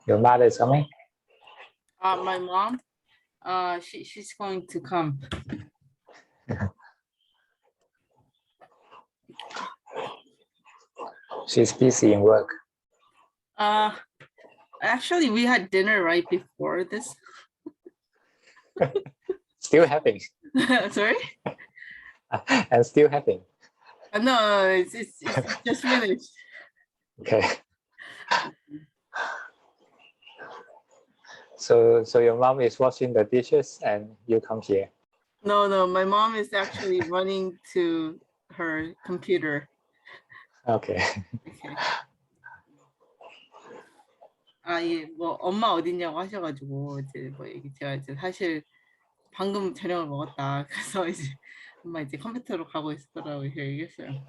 Your mother is coming? My mom, she's going to come. She's busy in work. Actually, we had dinner right before this. Still having. Sorry? And still having. No, it's just finished. Okay. So your mom is washing the dishes and you come here. No, my mom is actually running to her computer. Okay. Okay. 예, 뭐 엄마 어딨냐고 하셔가지고 이제 뭐 제가 이제 사실 방금 저녁을 먹었다. 그래서 이제 엄마 이제 컴퓨터로 가고 있었더라고 이렇게 얘기했어요.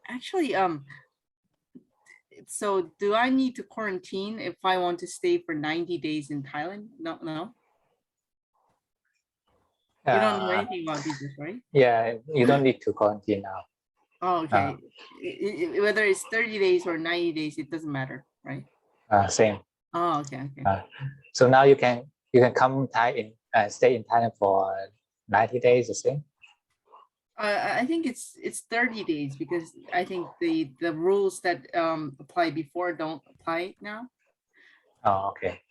Actually, so do I need to quarantine if I want to stay for 90 days in Thailand? No. You don't know anything about visas, right? Yeah, you don't need to quarantine now. Oh, okay. Whether it's 30 days or 90 days, it doesn't matter, right? Same. Oh, okay. So now you can come stay in Thailand for 90 days, the same? I think it's 30 days because I think the rules that apply before don't apply now. Oh, okay.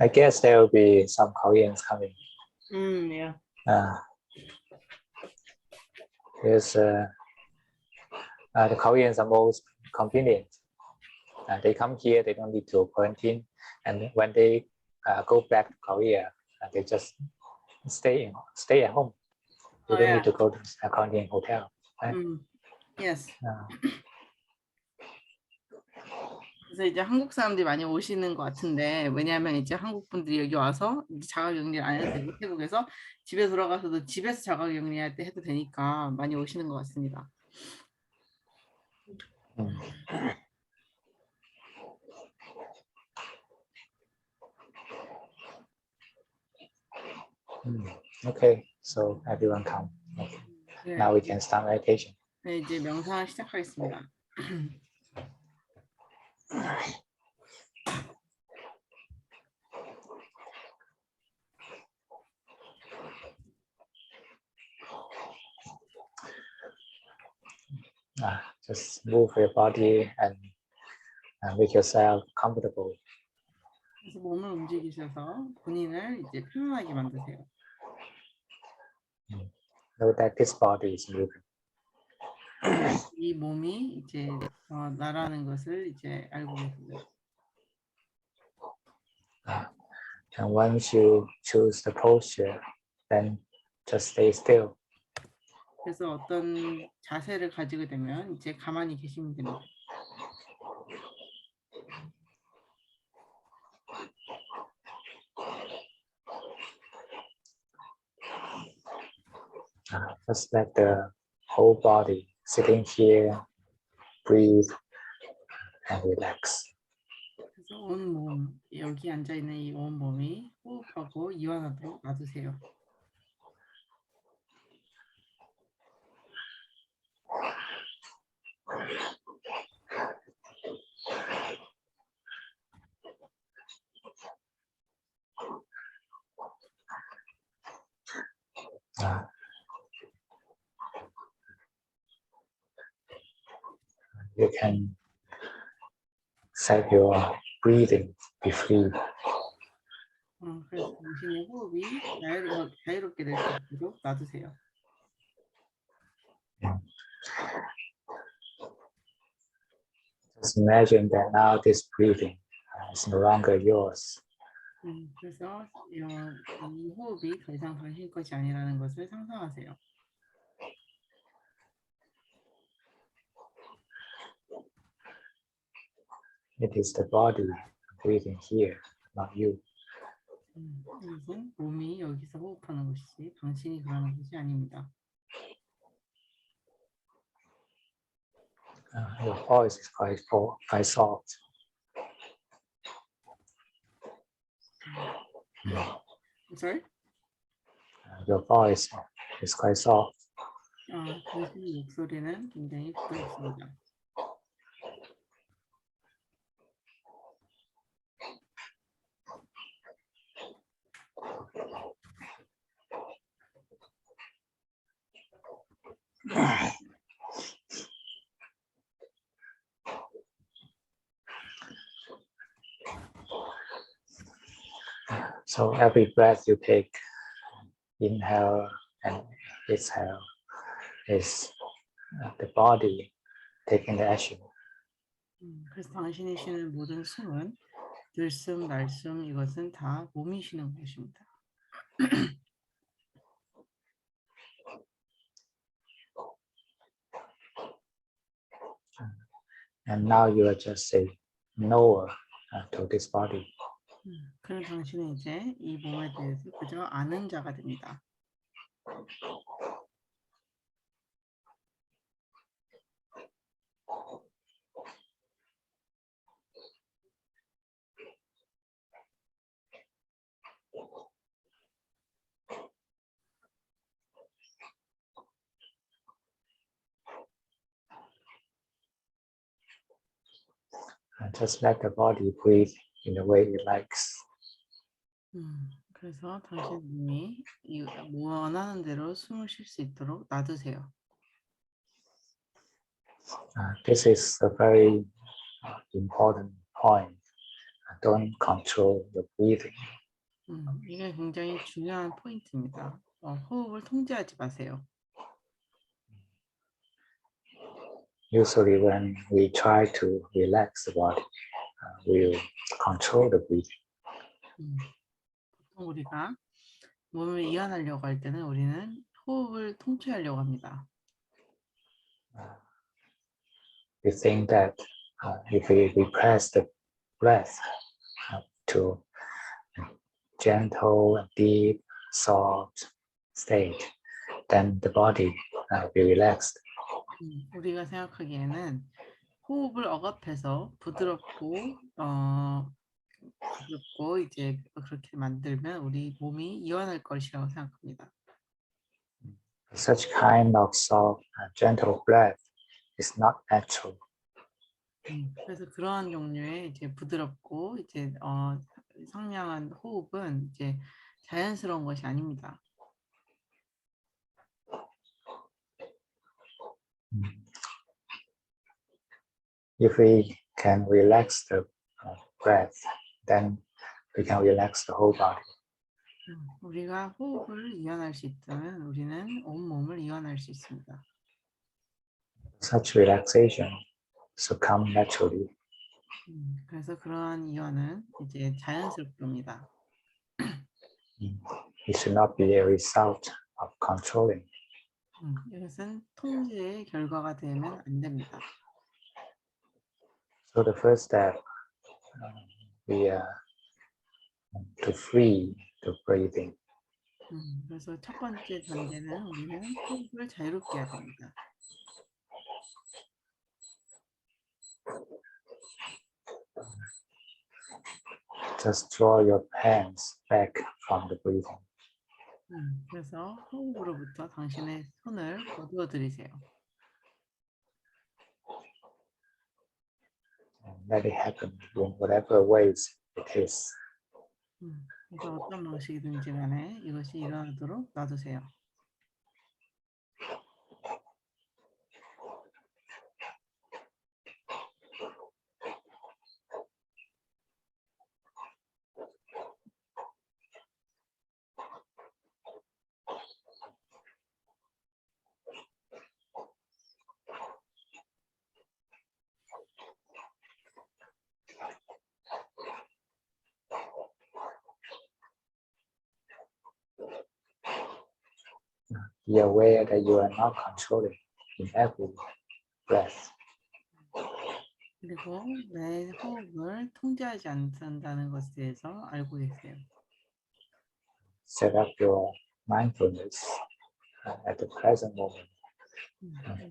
I guess there will be some Koreans coming. Yeah. Because the Koreans are most convenient. They come here, they don't need to quarantine, and when they go back to Korea, they just stay at home. They don't need to go to a quarantine hotel. Right? Yes. 그래서 이제 한국 사람들이 많이 오시는 것 같은데 왜냐하면 이제 한국 분들이 여기 와서 이제 자가격리를 안 해도 되고 태국에서 집에 돌아가서도 집에서 자가격리할 때 해도 되니까 많이 오시는 것 같습니다. Okay, so everyone come. Okay. 네. Now we can start meditation. 네, 이제 명상을 시작하겠습니다. Just move your body and make yourself comfortable. 그래서 몸을 움직이셔서 본인을 이제 편안하게 만드세요. Know that this body is moving. 이 몸이 이제 나라는 것을 이제 알고 계세요. And once you choose the posture, then just stay still. 그래서 어떤 자세를 가지게 되면 이제 가만히 계시면 됩니다. Just let the whole body sitting here, breathe and relax. 그래서 온 몸, 여기 앉아 있는 이 온 몸이 호흡하고 이완하도록 놔두세요. You can set your breathing be free. 그래서 당신의 호흡이 자유롭게 될 수 있도록 놔두세요. Just imagine that now this breathing is no longer yours. 그래서 이 호흡이 더 이상 당신 것이 아니라는 것을 상상하세요. It is the body breathing here, not you. 이것은 몸이 여기서 호흡하는 것이지 당신이 그러는 것이 아닙니다. Your voice is quite soft. I'm sorry? Your voice is quite soft. 당신의 목소리는 굉장히 부드럽습니다. So every breath you take, inhale and exhale, is the body taking the action. 그래서 당신이 쉬는 모든 숨은 들숨, 날숨 이것은 다 몸이 쉬는 것입니다. And now you are just a knower to this body. 그럼 당신은 이제 이 몸에 대해서 그저 아는 자가 됩니다. And just let the body breathe in the way it likes. 그래서 당신 몸이 원하는 대로 숨을 쉴 수 있도록 놔두세요. This is a very important point. Don't control the breathing. 이게 굉장히 중요한 포인트입니다. 호흡을 통제하지 마세요. Usually when we try to relax the body, we'll control the breathing. 보통 우리가 몸을 이완하려고 할 때는 우리는 호흡을 통제하려고 합니다. We think that if we repress the breath to gentle, deep, soft state, then the body will be relaxed. 우리가 생각하기에는 호흡을 억압해서 부드럽고 이제 그렇게 만들면 우리 몸이 이완할 것이라고 생각합니다. Such kind of soft, gentle breath is not natural. 그래서 그러한 종류의 이제 부드럽고 이제 상냥한 호흡은 이제 자연스러운 것이 아닙니다. If we can relax the breath, then we can relax the whole body. 우리가 호흡을 이완할 수 있다면 우리는 온 몸을 이완할 수 있습니다. Such relaxation should come naturally. 그래서 그러한 이완은 이제 자연스럽습니다. It should not be a result of controlling. 이것은 통제의 결과가 되면 안 됩니다. So the first step, we are to free the breathing. 그래서 첫 번째 단계는 우리는 호흡을 자유롭게 해야 됩니다. Just draw your hands back from the breathing. 그래서 호흡으로부터 당신의 손을 거두어 들이세요. And let it happen in whatever ways it is. 그래서 어떤 방식이든지 간에 이것이 일어나도록 놔두세요. Be aware that you are not controlling in every breath. 그리고 내 호흡을 통제하지 않는다는 것에 대해서 알고 계세요. Set up your mindfulness at the present moment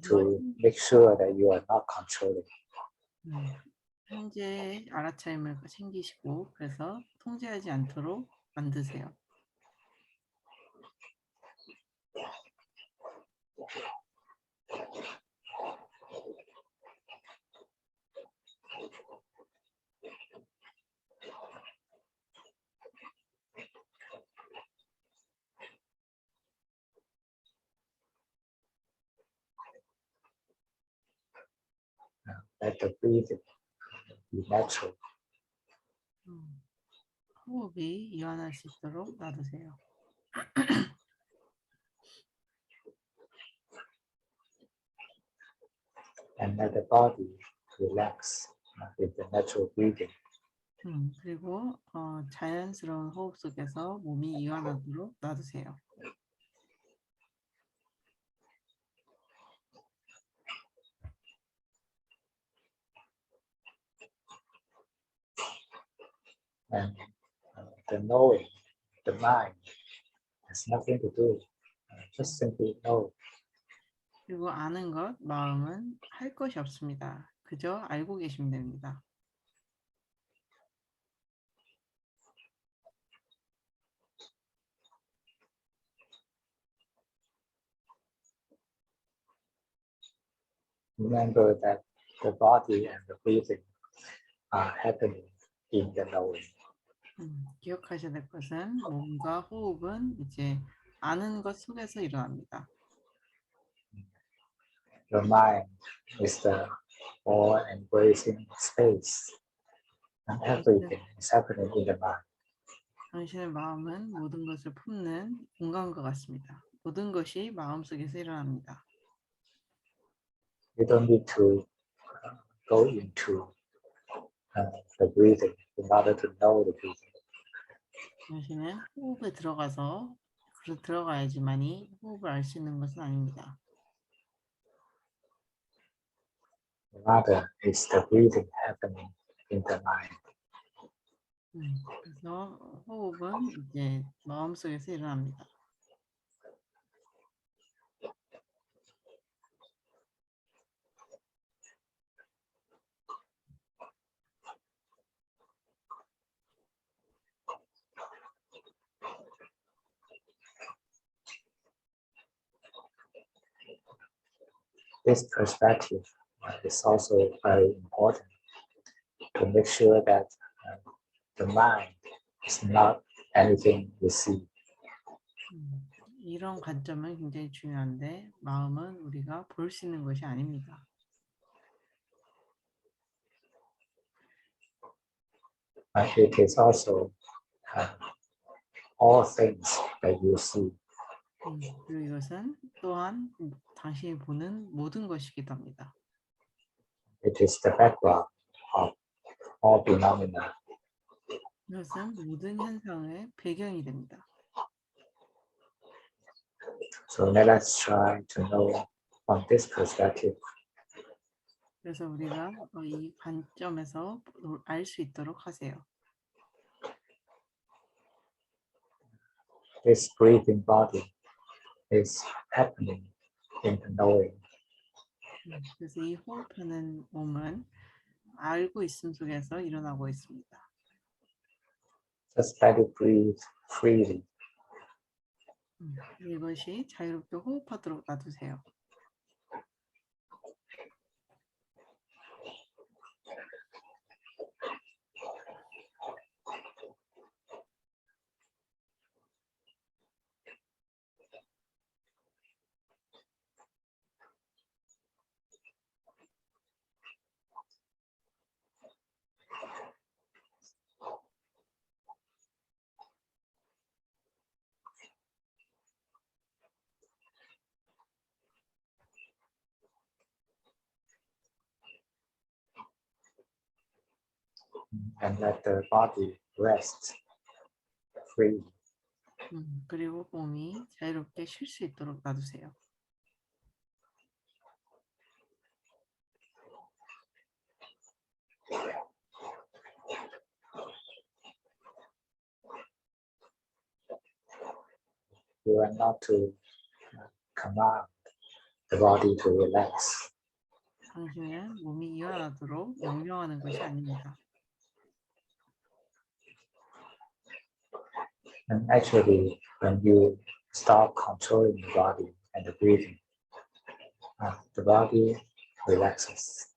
to make sure that you are not controlling. 현재 알아차림을 챙기시고 그래서 통제하지 않도록 만드세요. Let the breathing be natural. 호흡이 이완할 수 있도록 놔두세요. And let the body relax with the natural breathing. 그리고 자연스러운 호흡 속에서 몸이 이완하도록 놔두세요. And the knowing, the mind, has nothing to do. Just simply know. 그리고 아는 것, 마음은 할 것이 없습니다. 그저 알고 계시면 됩니다. Remember that the body and the breathing are happening in the knowing. 기억하셔야 될 것은 몸과 호흡은 이제 아는 것 속에서 일어납니다. Your mind is the all-embracing space, and everything is happening in the mind. 당신의 마음은 모든 것을 품는 공간과 같습니다. 모든 것이 마음속에서 일어납니다. You don't need to go into the breathing in order to know the breathing. 당신은 호흡에 들어가야지만이 호흡을 알 수 있는 것은 아닙니다. Rather, it's the breathing happening in the mind. 그래서 호흡은 이제 마음속에서 일어납니다. This perspective is also very important to make sure that the mind is not anything you see. 이런 관점은 굉장히 중요한데 마음은 우리가 볼 수 있는 것이 아닙니다. It is also all things that you see. 그리고 이것은 또한 당신이 보는 모든 것이기도 합니다. It is the background of all phenomena. 이것은 모든 현상의 배경이 됩니다. So let us try to know from this perspective. 그래서 우리가 이 관점에서 알 수 있도록 하세요. This breathing body is happening in the knowing. 그래서 이 호흡하는 몸은 알고 있음 속에서 일어나고 있습니다. Just let it breathe freely. 이것이 자유롭게 호흡하도록 놔두세요. And let the body rest free. 그리고 몸이 자유롭게 쉴 수 있도록 놔두세요. You are not to command the body to relax. 당신은 몸이 이완하도록 명령하는 것이 아닙니다. And actually, when you stop controlling the body and the breathing, the body relaxes.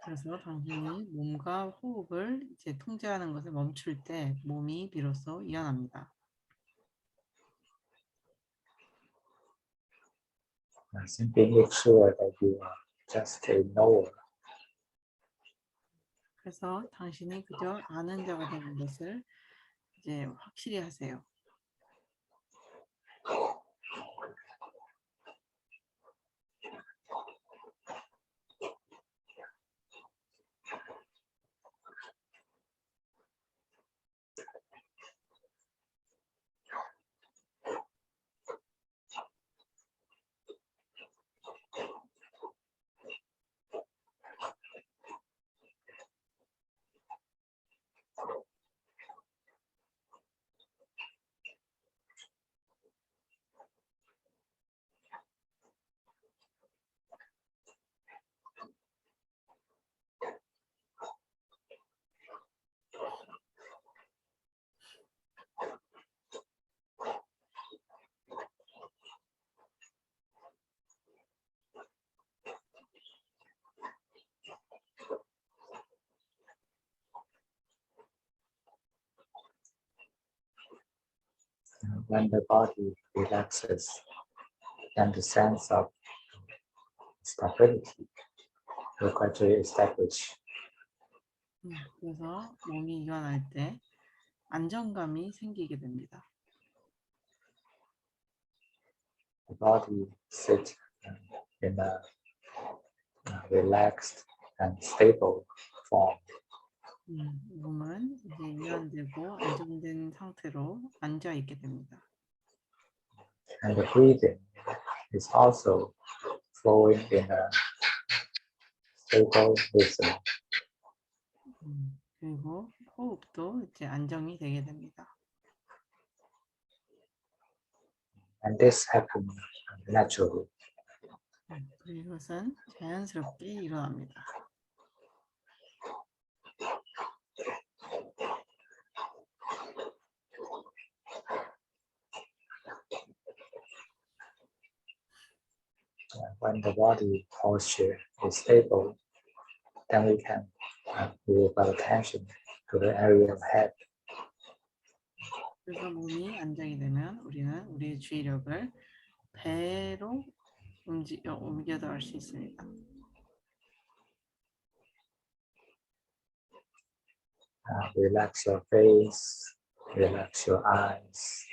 그래서 당신이 몸과 호흡을 이제 통제하는 것을 멈출 때 몸이 비로소 이완합니다. Simply make sure that you just ignore. 그래서 당신이 그저 아는 자가 되는 것을 이제 확실히 하세요. When the body relaxes, then the sense of stability will gradually establish. 그래서 몸이 이완할 때 안정감이 생기게 됩니다. The body sits in a relaxed and stable form. 몸은 이제 이완되고 안정된 상태로 앉아 있게 됩니다. And the breathing is also flowing in a stable rhythm. 그리고 호흡도 이제 안정이 되게 됩니다. And this happens naturally. 이것은 자연스럽게 일어납니다. When the body posture is stable, then we can move our attention to the area of head. 그래서 몸이 안정이 되면 우리는 우리의 주의력을 배로 옮겨도 할 수 있습니다. Relax your face, relax your eyes.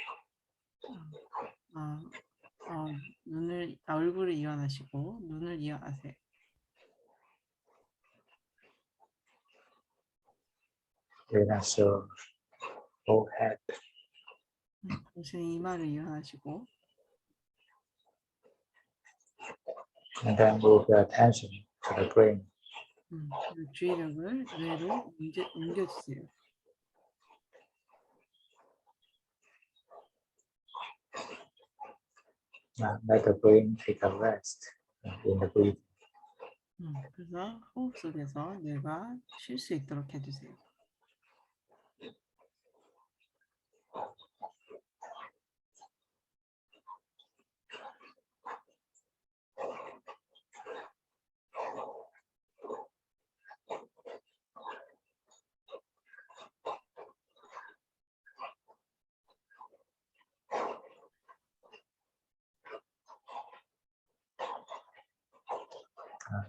얼굴을 이완하시고 눈을 이완하세요. Relax your forehead. 당신의 이마를 이완하시고 And then move your attention to the brain. 주의력을 뇌로 옮겨주세요. Let the brain take a rest in the breathing. 그래서 호흡 속에서 뇌가 쉴 수 있도록 해주세요.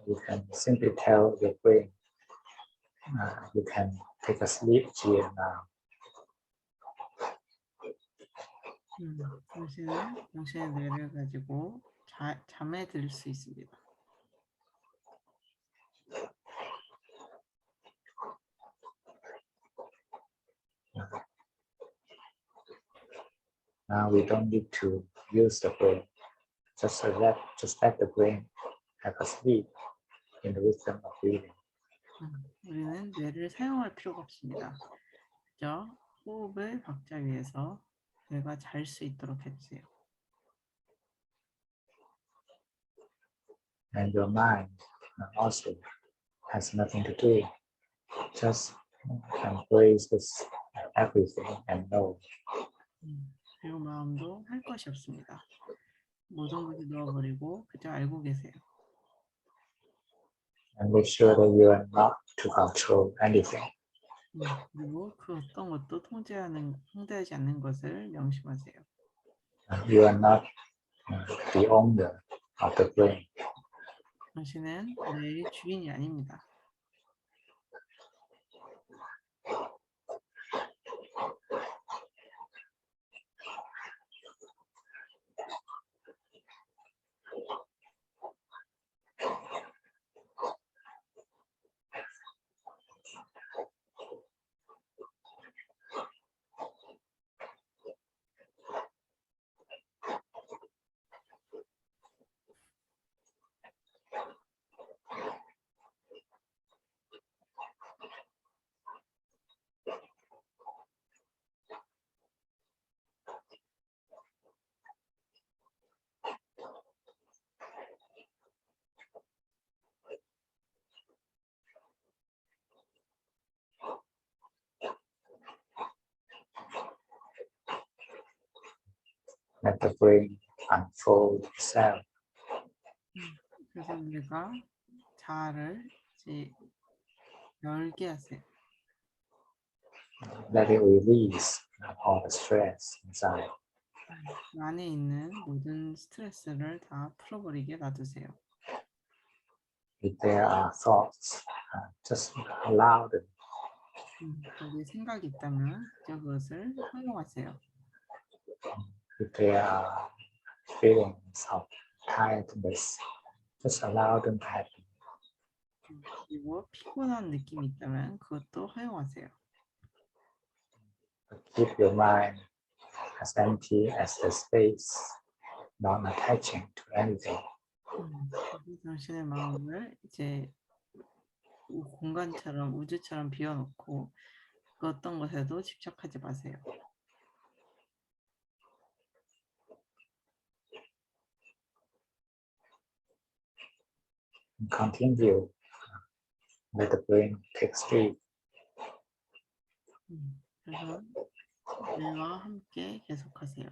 You can simply tell your brain, you can take a sleep here now. 당신은 당신의 뇌를 가지고 잠에 들 수 있습니다. Now we don't need to use the brain. Just let the brain have a sleep in the rhythm of breathing. 우리는 뇌를 사용할 필요가 없습니다. 그저 호흡을 박자 위해서 뇌가 잘 수 있도록 해주세요. and your mind also has nothing to do. Just embrace this everything and know. 그리고 마음도 할 것이 없습니다. 모든 것을 넣어버리고 그저 알고 계세요. And make sure that you are not to control anything. 그리고 그 어떤 것도 통제하지 않는 것을 명심하세요. You are not the owner of the brain. 당신은 뇌의 주인이 아닙니다. Let the brain unfold itself. 그래서 우리가 자아를 이제 열게 하세요. Let it release all the stress inside. 그 안에 있는 모든 스트레스를 다 풀어버리게 놔두세요. If there are thoughts, just allow them. 거기에 생각이 있다면 그저 그것을 허용하세요. If there are feelings of tiredness, just allow them to happen. 그리고 피곤한 느낌이 있다면 그것도 허용하세요. But keep your mind as empty as the space, not attaching to anything. 당신의 마음을 이제 공간처럼 우주처럼 비워놓고 그 어떤 것에도 집착하지 마세요. Continue. Let the brain take speed. 그래서 뇌와 함께 계속하세요.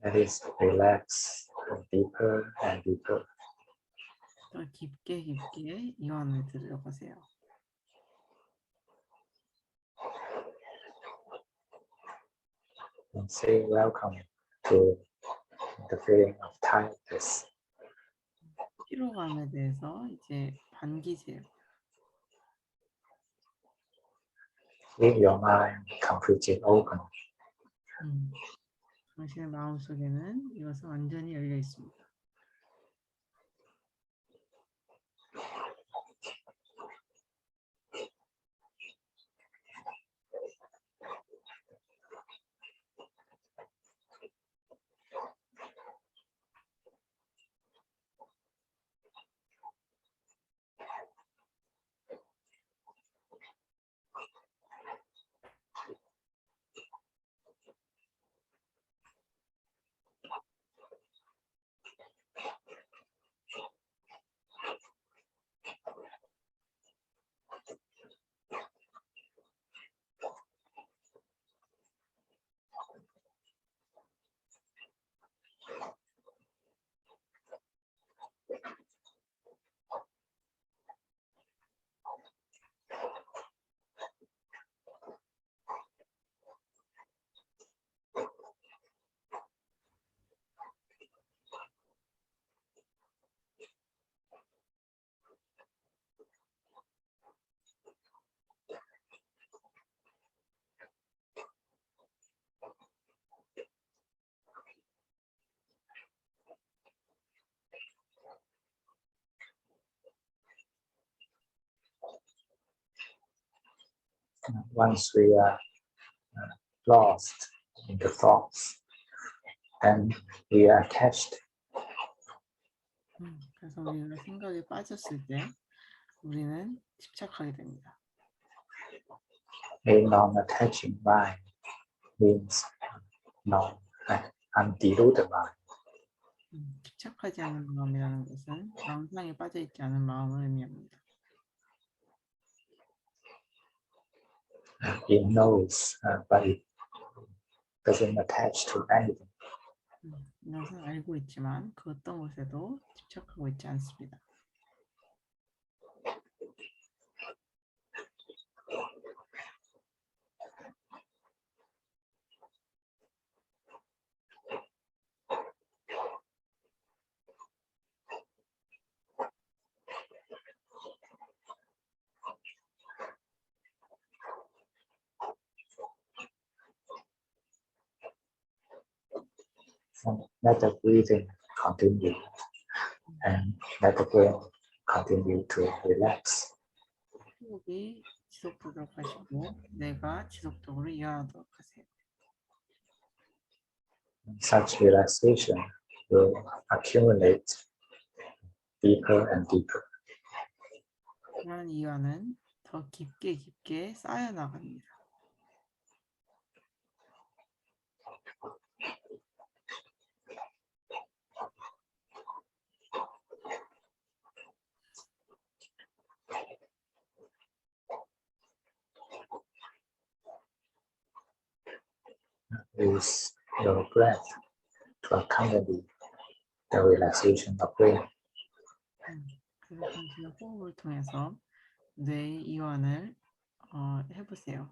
Let it relax deeper and deeper. 더 깊게 이완을 들어가세요. And say welcome to the feeling of tiredness. 피로감에 대해서 이제 반기세요. Leave your mind completely open. 당신의 마음속에는 이것은 완전히 열려 있습니다. Once we are lost in the thoughts, then we are attached. 그래서 우리가 생각에 빠졌을 때 우리는 집착하게 됩니다. A non-attaching mind means undeluded mind. 집착하지 않는 마음이라는 것은 망상에 빠져 있지 않은 마음을 의미합니다. It knows, but it doesn't attach to anything. 이것은 알고 있지만 그 어떤 것에도 집착하고 있지 않습니다. And let the breathing continue, and let the brain continue to relax. 호흡이 지속되도록 하시고 뇌가 지속적으로 이완하도록 하세요. Such relaxation will accumulate deeper and deeper. 그러한 이완은 더 깊게 쌓여 나갑니다. Use your breath to accompany the relaxation of brain. 그래서 당신의 호흡을 통해서 뇌의 이완을 해보세요.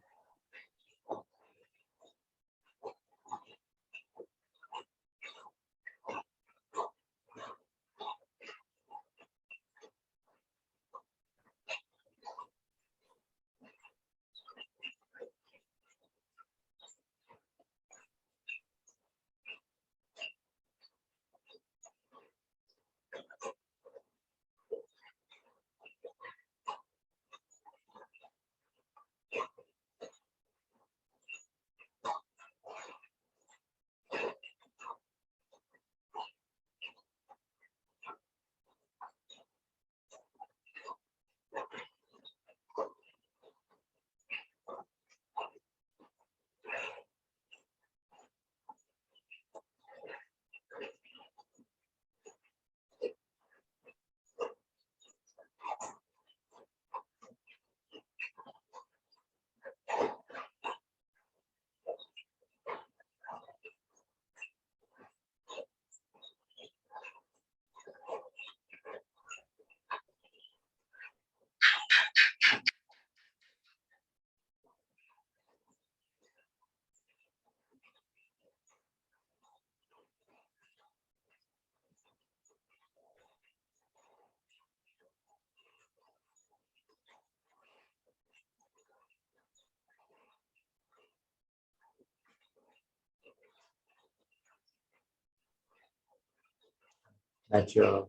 Let your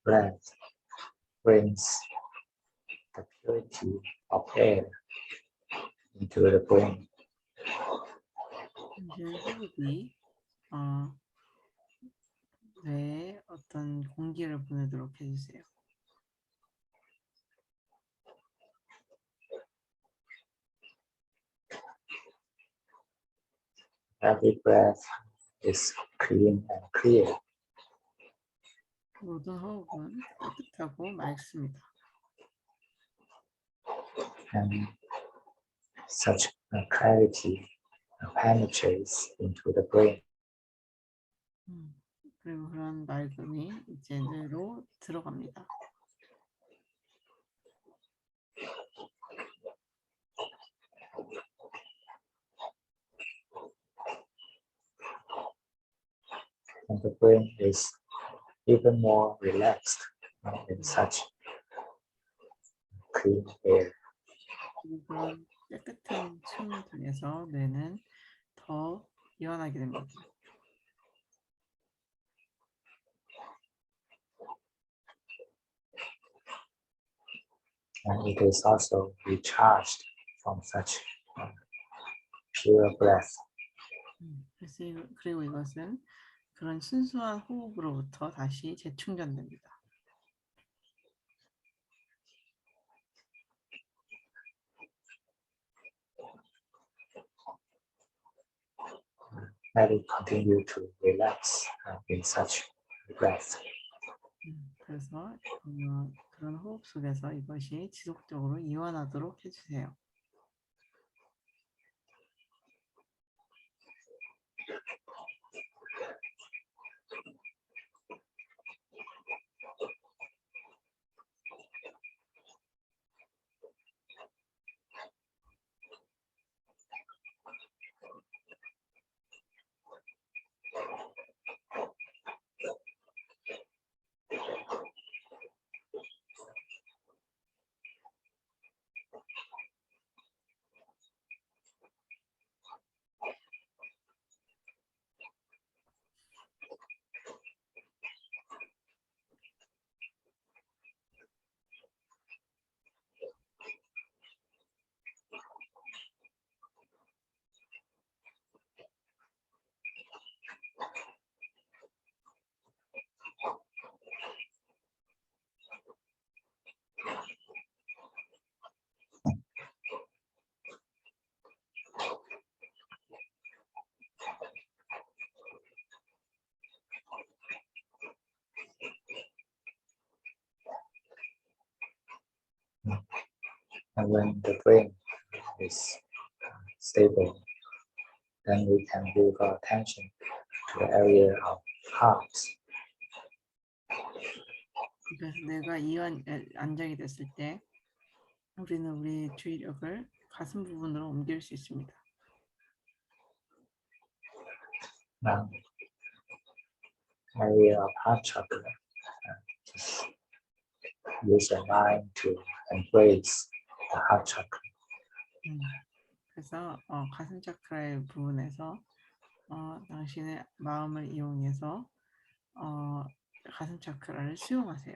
breath brings the purity of air into the brain. 당신의 호흡이 뇌에 어떤 공기를 보내도록 해주세요. Every breath is clean and clear. 모든 호흡은 깨끗하고 맑습니다. And such clarity penetrates into the brain. 그리고 그런 맑음이 이제 뇌로 들어갑니다. And the brain is even more relaxed in such clean air. 그리고 그런 깨끗한 숨을 통해서 뇌는 더 이완하게 됩니다. And it is also recharged from such pure breath. 그리고 이것은 그런 순수한 호흡으로부터 다시 재충전됩니다. Let it continue to relax in such breath. 그래서 그런 호흡 속에서 이것이 지속적으로 이완하도록 해주세요. And when the brain is stable, then we can move our attention to the area of heart. 그래서 내가 안정이 됐을 때 우리는 우리의 주의력을 가슴 부분으로 옮길 수 있습니다. Now, area of heart chakra. Just use your mind to embrace the heart chakra. 그래서 가슴 차크라의 부분에서 당신의 마음을 이용해서 가슴 차크라를 수용하세요.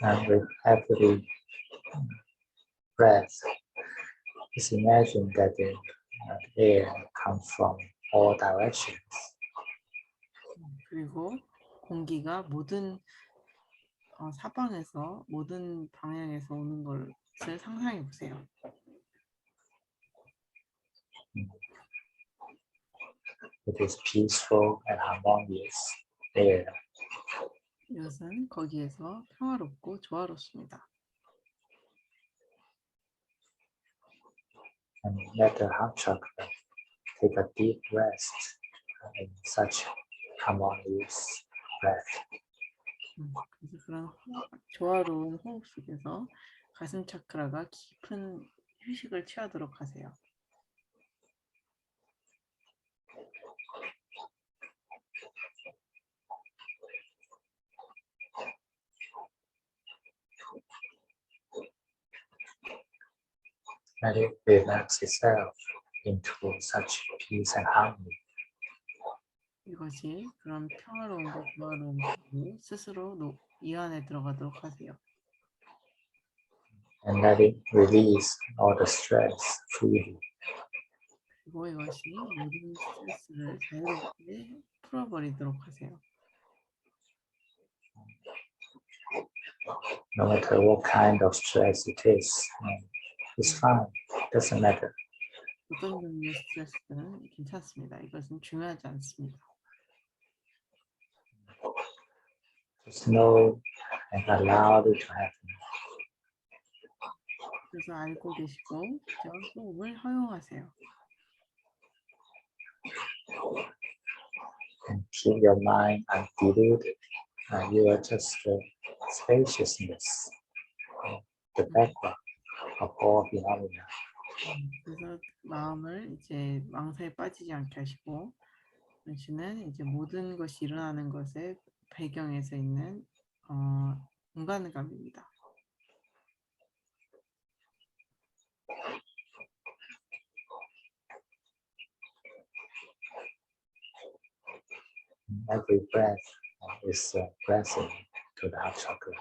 And with every breath, just imagine that the air comes from all directions. 그리고 공기가 모든 사방에서 모든 방향에서 오는 것을 상상해 보세요. It is peaceful and harmonious air. 이것은 거기에서 평화롭고 조화롭습니다. And let the heart chakra take a deep rest in such harmonious breath. 그래서 그런 조화로운 호흡 속에서 가슴 차크라가 깊은 휴식을 취하도록 하세요. Let it relax itself into such peace and harmony. 이것이 그런 평화로움과 조화로움을 스스로 이 안에 들어가도록 하세요. And let it release all the stress freely. 그리고 이것이 모든 스트레스를 자유롭게 풀어버리도록 하세요. No matter what kind of stress it is, it's fine. Doesn't matter. 어떤 종류의 스트레스는 괜찮습니다. 이것은 중요하지 않습니다. Just know and allow it to happen. 그래서 알고 계시고 저 호흡을 허용하세요. And keep your mind undiluted. You are just the spaciousness, the background of all phenomena. 그래서 마음을 이제 망사에 빠지지 않게 하시고 당신은 이제 모든 것이 일어나는 것의 배경에서 있는 공간감입니다. Every breath is a blessing to the heart chakra.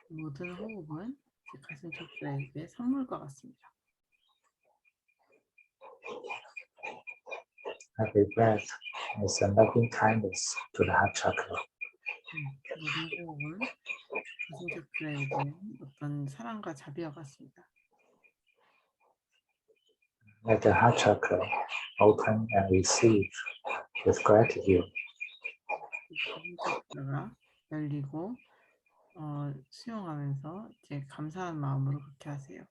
모든 호흡은 가슴 차크라에게 선물과 같습니다. Every breath is a loving kindness to the heart chakra. 모든 호흡은 가슴 차크라에 대한 어떤 사랑과 자비와 같습니다. Let the heart chakra open and receive with gratitude. chakra 열리고 수용하면서 이제 감사한 마음으로 그렇게 하세요.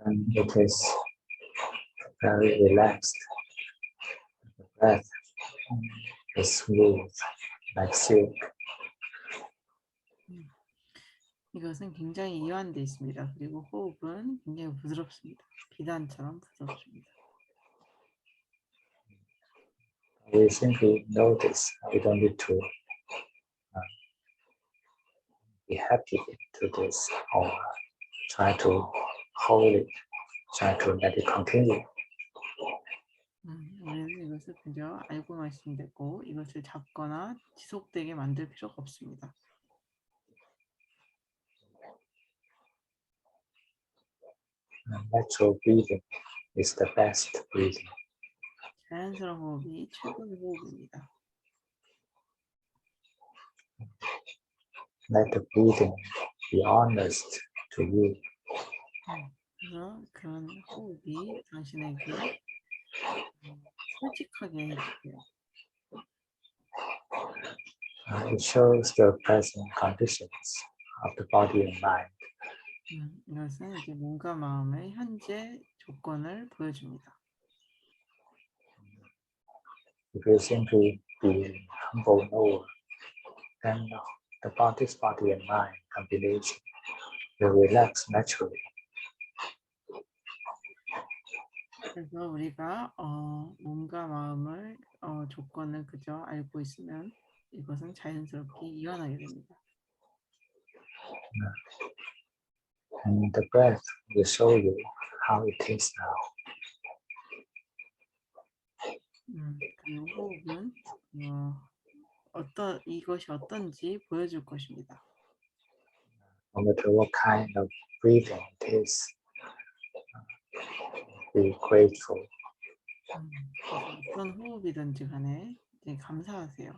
When it is very relaxed, the breath is smooth like silk. 이것은 굉장히 이완되어 있습니다. 그리고 호흡은 굉장히 부드럽습니다. 비단처럼 부드럽습니다. We simply notice. We don't need to be happy to this or try to hold it, try to let it continue. 우리는 이것을 그저 알고만 있으면 되고 이것을 잡거나 지속되게 만들 필요가 없습니다. Natural breathing is the best breathing. 자연스러운 호흡이 최고의 호흡입니다. Let the breathing be honest to you. 그래서 그런 호흡이 당신에게 솔직하게 해주세요. It shows the present conditions of the body and mind. 이것은 이제 몸과 마음의 현재 조건을 보여줍니다. If you simply be humble knower, then the body's body and mind combination will relax naturally. 그래서 우리가 몸과 마음을 조건을 그저 알고 있으면 이것은 자연스럽게 이완하게 됩니다. And the breath will show you how it is now. 그리고 호흡은 이것이 어떤지 보여줄 것입니다. No matter what kind of breathing it is, be grateful. 어떤 호흡이든지 간에 이제 감사하세요.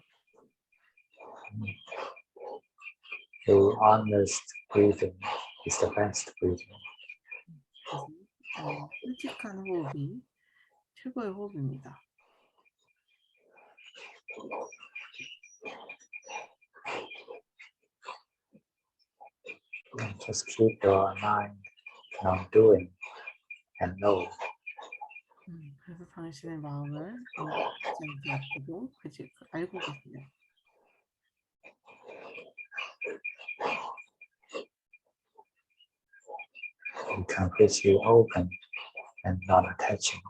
The honest breathing is the best breathing. 솔직한 호흡이 최고의 호흡입니다. Just keep your mind on doing and know. 그래서 당신의 마음을 움직이지 않게 놔두고 알고 계세요. Be completely open and non-attaching.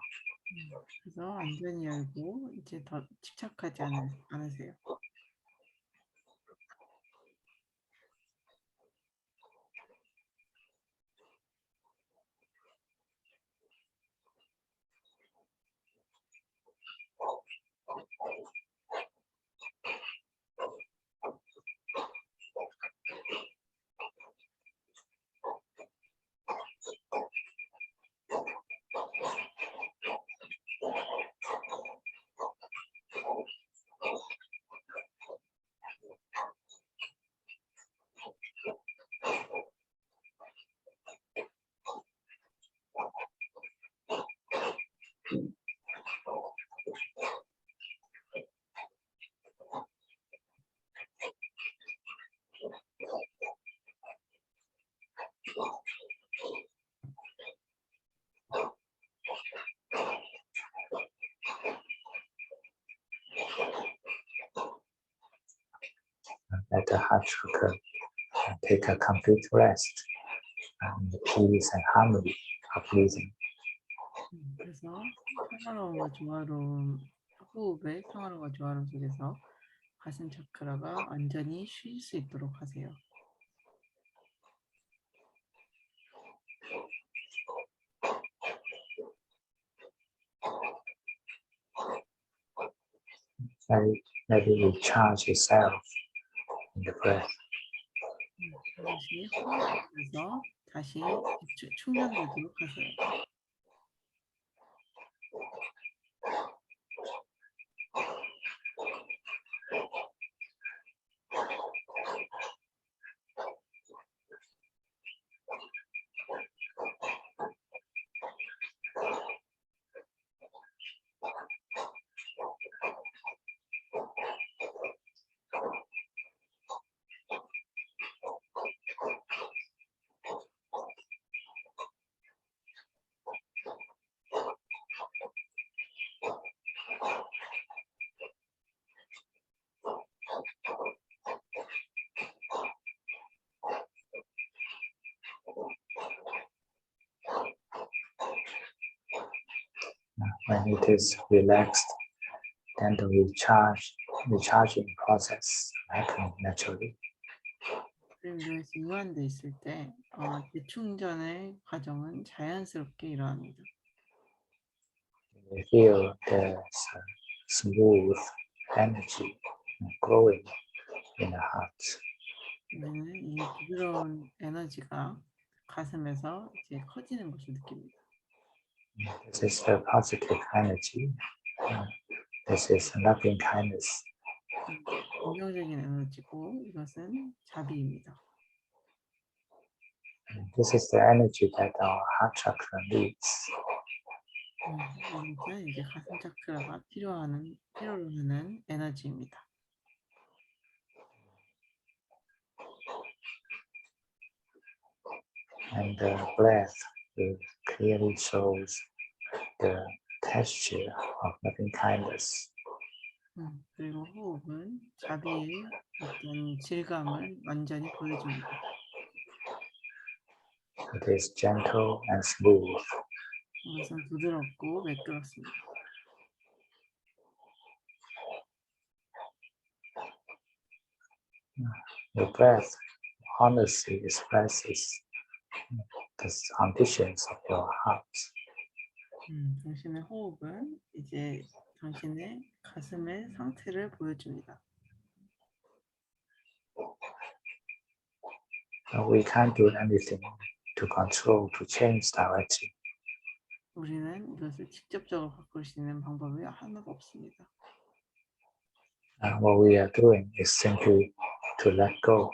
그래서 완전히 열고 이제 더 집착하지 않으세요. Let the heart chakra take a complete rest and the peace and harmony of breathing. 그래서 평화로움과 조화로움, 호흡의 평화로움과 조화로움 속에서 가슴 차크라가 완전히 쉴 수 있도록 하세요. Let it recharge itself in the breath. 다시 호흡에서 다시 충전되도록 하세요. When it is relaxed, then the recharging process happens naturally. 그림도에서 이완돼 있을 때 재충전의 과정은 자연스럽게 일어납니다. You feel the smooth energy growing in the heart. 우리는 이 부드러운 에너지가 가슴에서 이제 커지는 것을 느낍니다. This is the positive energy. This is loving kindness. 긍정적인 에너지고 이것은 자비입니다. This is the energy that our heart chakra needs. 이것은 이제 가슴 차크라가 필요로 하는 에너지입니다. And the breath clearly shows the texture of loving kindness. 그리고 호흡은 자비의 어떤 질감을 완전히 보여줍니다. It is gentle and smooth. 이것은 부드럽고 매끄럽습니다. The breath honestly expresses the conditions of your heart. 당신의 호흡은 이제 당신의 가슴의 상태를 보여줍니다. We can't do anything to control, to change direction. 우리는 이것을 직접적으로 바꿀 수 있는 방법이 하나도 없습니다. What we are doing is simply to let go,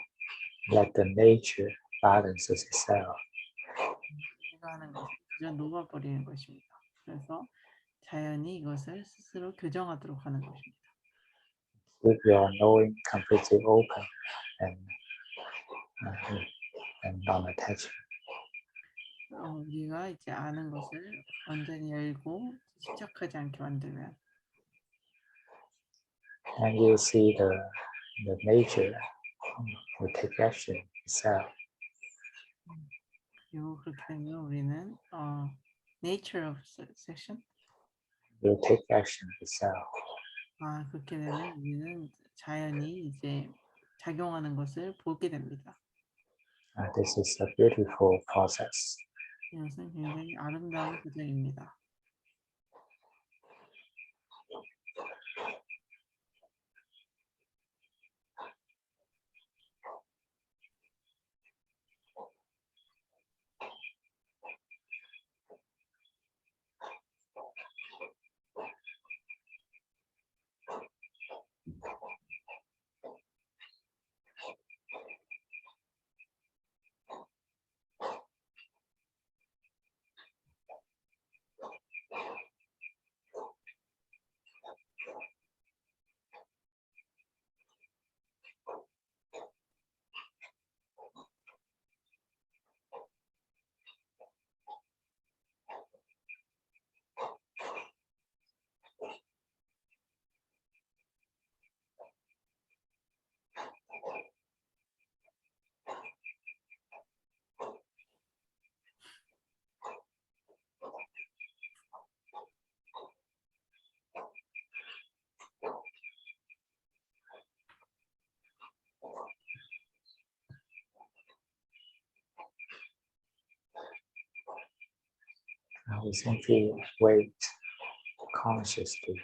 let the nature balances itself. 우리가 하는 것은 그저 놓아버리는 것입니다. 그래서 자연이 이것을 스스로 교정하도록 하는 것입니다. With your knowing completely open and non-attached. 우리가 이제 아는 것을 완전히 열고 집착하지 않게 만들면 and you see the nature will take action itself. 그리고 그렇게 되면 우리는 nature of section Will take action itself. 그렇게 되면 우리는 자연이 이제 작용하는 것을 보게 됩니다. This is a beautiful process. 이것은 굉장히 아름다운 과정입니다. We simply wait consciously.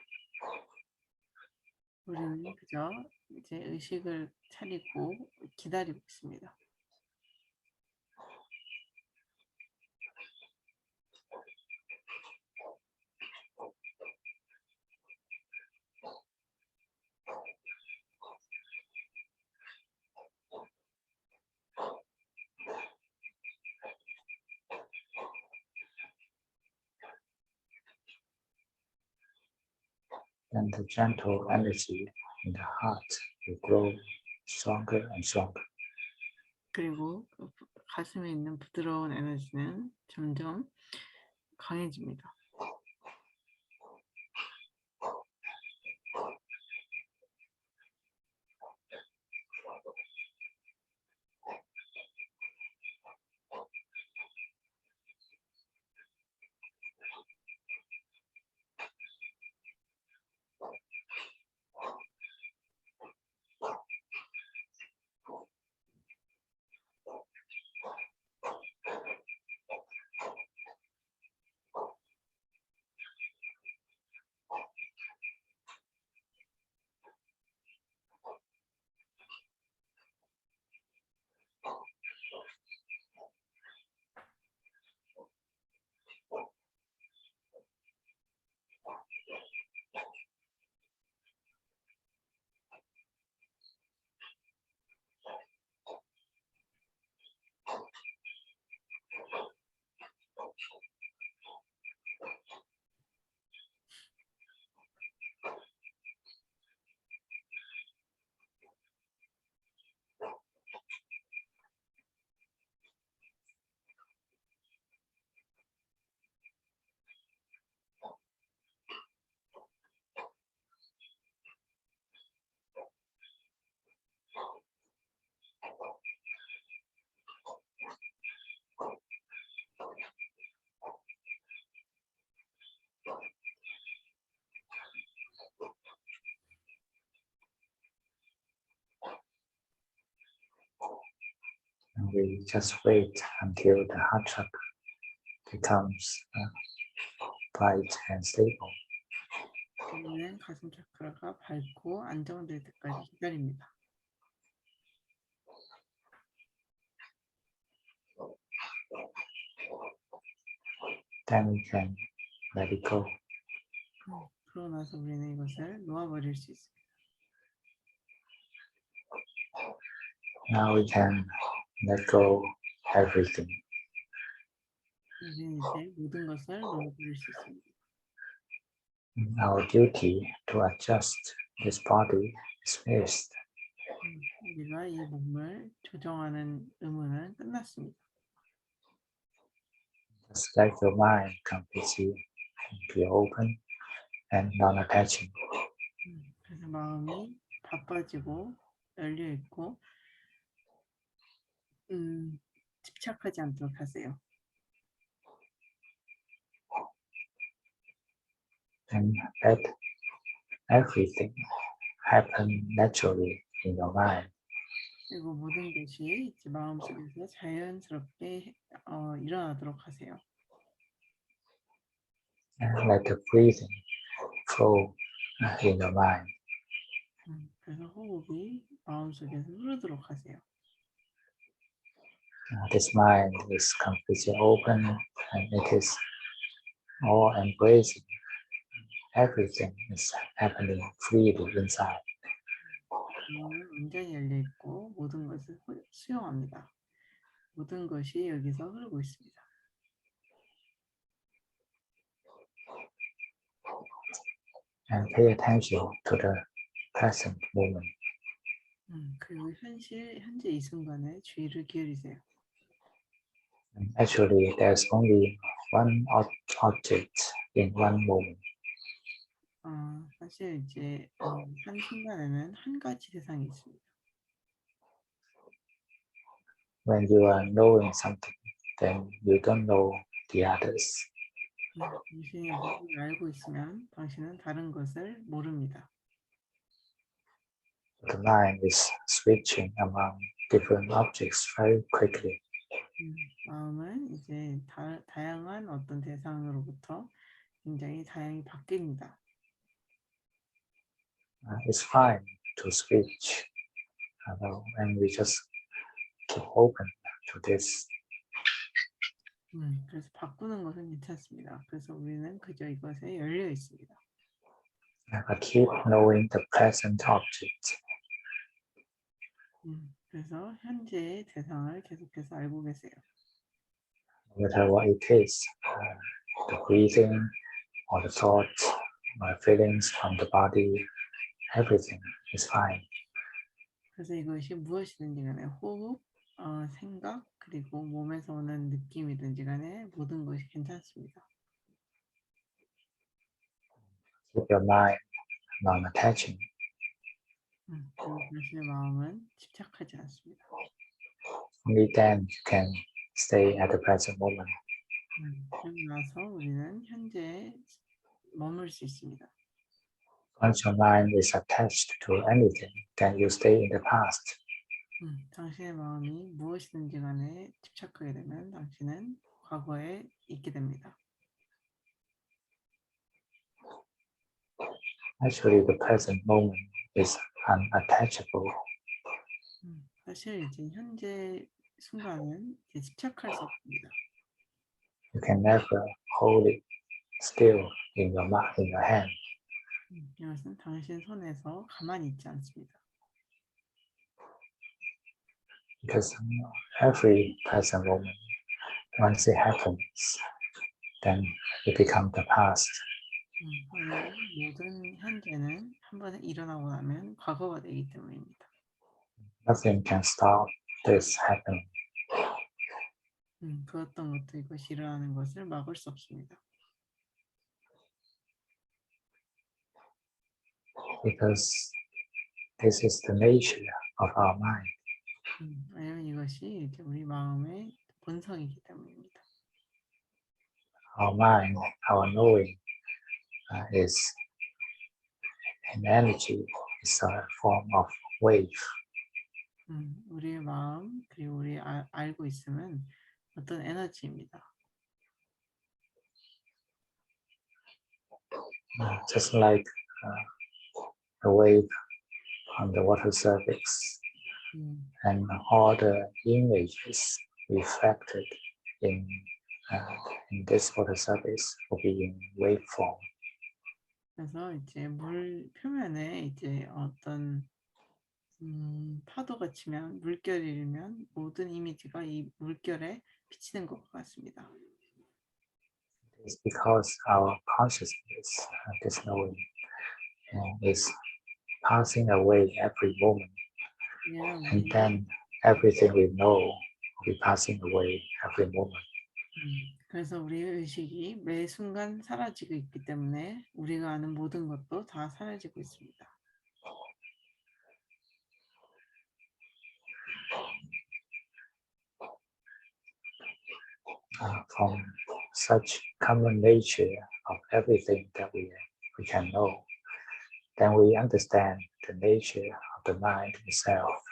우리는 그저 이제 의식을 차리고 기다리고 있습니다. And the gentle energy in the heart will grow stronger and stronger. 그리고 가슴에 있는 부드러운 에너지는 점점 강해집니다. And we just wait until the heart chakra becomes bright and stable. 우리는 가슴 차크라가 밝고 안정될 때까지 기다립니다. Then we can let it go. 그러고 나서 우리는 이것을 놓아버릴 수 있습니다. Now we can let go everything. 우리는 이제 모든 것을 놓아버릴 수 있습니다. Our duty to adjust this body is finished. 우리가 이 몸을 조정하는 의무는 끝났습니다. Just let your mind completely be open and non-attaching. 그래서 마음이 바빠지고 열려 있고 집착하지 않도록 하세요. And let everything happen naturally in your mind. 그리고 모든 것이 이제 마음속에서 자연스럽게 일어나도록 하세요. And let the breathing flow in your mind. 그래서 호흡이 마음속에서 흐르도록 하세요. This mind is completely open and it is all embracing. Everything is happening freely inside. 마음은 완전히 열려 있고 모든 것을 수용합니다. 모든 것이 여기서 흐르고 있습니다. And pay attention to the present moment. 그리고 현재 이 순간에 주의를 기울이세요. And actually, there's only one object in one moment. 사실 이제 한 순간에는 한 가지 세상이 있습니다. When you are knowing something, then you don't know the others. 당신이 무엇을 알고 있으면 당신은 다른 것을 모릅니다. The mind is switching among different objects very quickly. 마음은 이제 다양한 어떤 대상으로부터 굉장히 다양히 바뀝니다. It's fine to switch, and we just keep open to this. 그래서 바꾸는 것은 괜찮습니다. 그래서 우리는 그저 이것에 열려 있습니다. But keep knowing the present object. 그래서 현재의 대상을 계속해서 알고 계세요. No matter what it is, the breathing or the thoughts or feelings from the body, everything is fine. 그래서 이것이 무엇이든지 간에 호흡, 생각, 그리고 몸에서 오는 느낌이든지 간에 모든 것이 괜찮습니다. Keep your mind non-attaching. 그리고 당신의 마음은 집착하지 않습니다. Only then you can stay at the present moment. 그러고 나서 우리는 현재에 머물 수 있습니다. Once your mind is attached to anything, then you stay in the past. 당신의 마음이 무엇이든지 간에 집착하게 되면 당신은 과거에 있게 됩니다. Actually, the present moment is unattachable. 사실 이제 현재 순간은 이제 집착할 수 없습니다. You can never hold it still in your hand. 이것은 당신 손에서 가만히 있지 않습니다. Because every present moment, once it happens, then it becomes the past. 모든 현재는 한 번에 일어나고 나면 과거가 되기 때문입니다. Nothing can stop this happening. 그 어떤 것도 이것이 일어나는 것을 막을 수 없습니다. Because this is the nature of our mind. 왜냐하면 이것이 이제 우리 마음의 본성이기 때문입니다. Our mind, our knowing is an energy, is a form of wave. 우리의 마음 그리고 우리 알고 있음은 어떤 에너지입니다. Just like a wave on the water surface, and all the images reflected in this water surface will be in wave form. 그래서 이제 물 표면에 이제 어떤 파도가 치면 물결이 일면 모든 이미지가 이 물결에 비치는 것 같습니다. It's because our consciousness, this knowing, is passing away every moment, and then everything we know will be passing away every moment. 그래서 우리의 의식이 매 순간 사라지고 있기 때문에 우리가 아는 모든 것도 다 사라지고 있습니다. From such common nature of everything that we can know, then we understand the nature of the mind itself.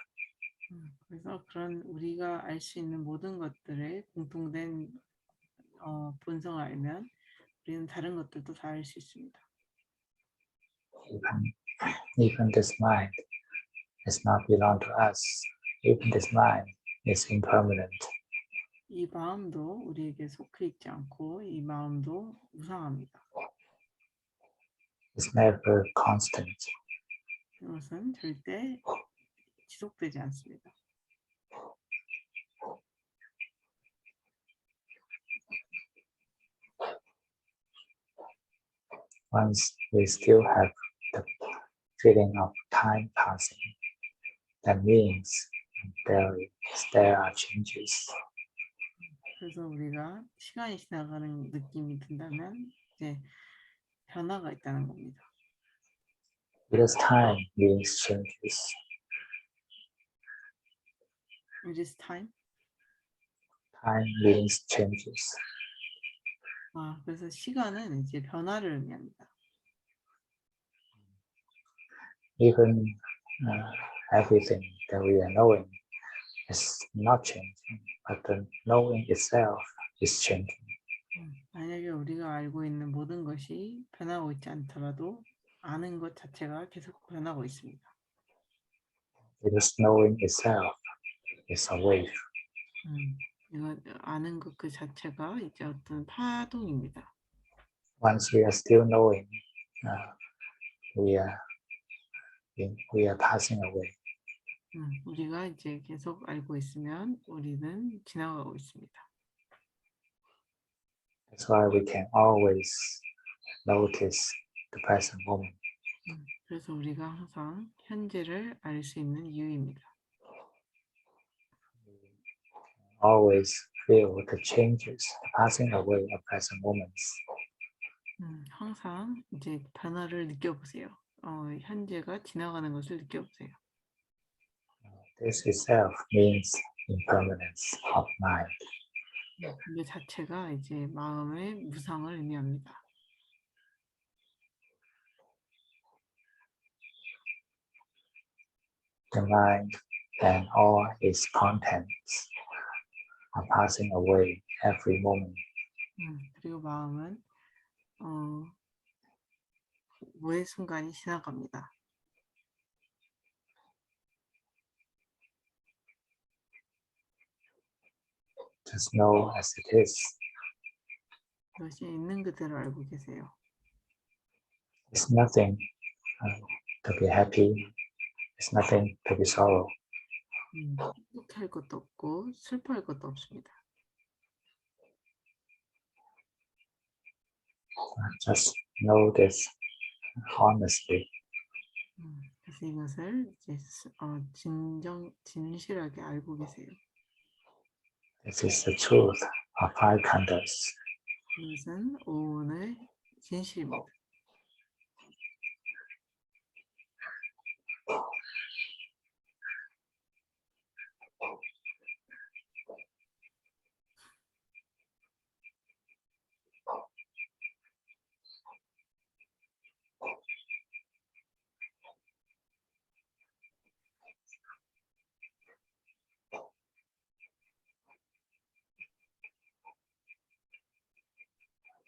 그래서 그런 우리가 알 수 있는 모든 것들의 공통된 본성을 알면 우리는 다른 것들도 다 알 수 있습니다. Even this mind does not belong to us. Even this mind is impermanent. 이 마음도 우리에게 속해 있지 않고 이 마음도 무상합니다. It's never constant. 이것은 절대 지속되지 않습니다. Once we still have the feeling of time passing, that means there are changes. 그래서 우리가 시간이 지나가는 느낌이 든다면 이제 변화가 있다는 겁니다. Because time means changes. It is time. Time means changes. 그래서 시간은 이제 변화를 의미합니다. Even everything that we are knowing is not changing, but the knowing itself is changing. 만약에 우리가 알고 있는 모든 것이 변하고 있지 않더라도 아는 것 자체가 계속 변하고 있습니다. Because knowing itself is a wave. 이거 아는 것 그 자체가 이제 어떤 파동입니다. Once we are still knowing, we are passing away. 우리가 이제 계속 알고 있으면 우리는 지나가고 있습니다. That's why we can always notice the present moment. 그래서 우리가 항상 현재를 알 수 있는 이유입니다. Always feel the changes, the passing away of present moments. 항상 이제 변화를 느껴보세요. 현재가 지나가는 것을 느껴보세요. This itself means impermanence of mind. 이 자체가 이제 마음의 무상을 의미합니다. The mind and all its contents are passing away every moment. 그리고 마음은 매 순간이 지나갑니다. Just know as it is. 이것이 있는 그대로 알고 계세요. It's nothing to be happy. It's nothing to be sorrow. 행복할 것도 없고 슬퍼할 것도 없습니다. Just know this honestly. 그래서 이것을 이제 진실하게 알고 계세요. This is the truth of five khandhas. 이것은 오온의 진실입니다.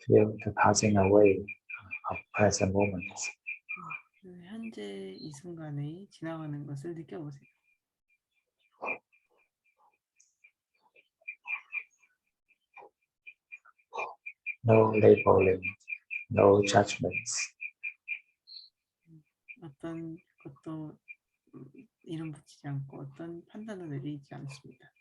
Feel the passing away of present moments. 현재 이 순간에 지나가는 것을 느껴보세요. No labeling, no judgments. 어떤 것도 이름 붙이지 않고 어떤 판단을 내리지 않습니다.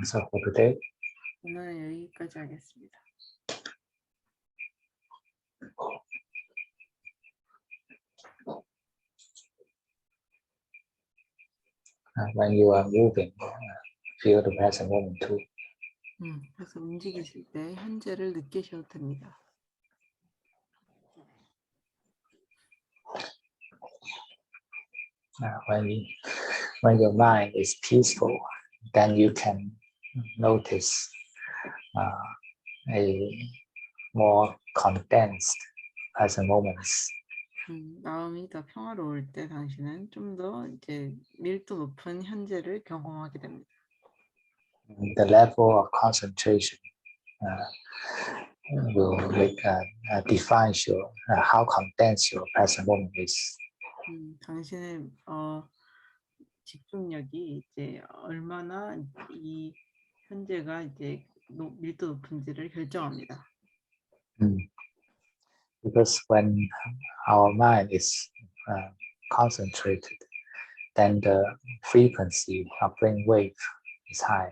So for today, 오늘은 여기까지 하겠습니다. when you are moving, feel the present moment too. 그래서 움직이실 때 현재를 느끼셔도 됩니다. When your mind is peaceful, then you can notice a more condensed present moments. 마음이 더 평화로울 때 당신은 좀 더 이제 밀도 높은 현재를 경험하게 됩니다. The level of concentration will define how condensed your present moment is. 당신의 집중력이 이제 얼마나 이 현재가 이제 밀도 높은지를 결정합니다. Because when our mind is concentrated, then the frequency of brain wave is high.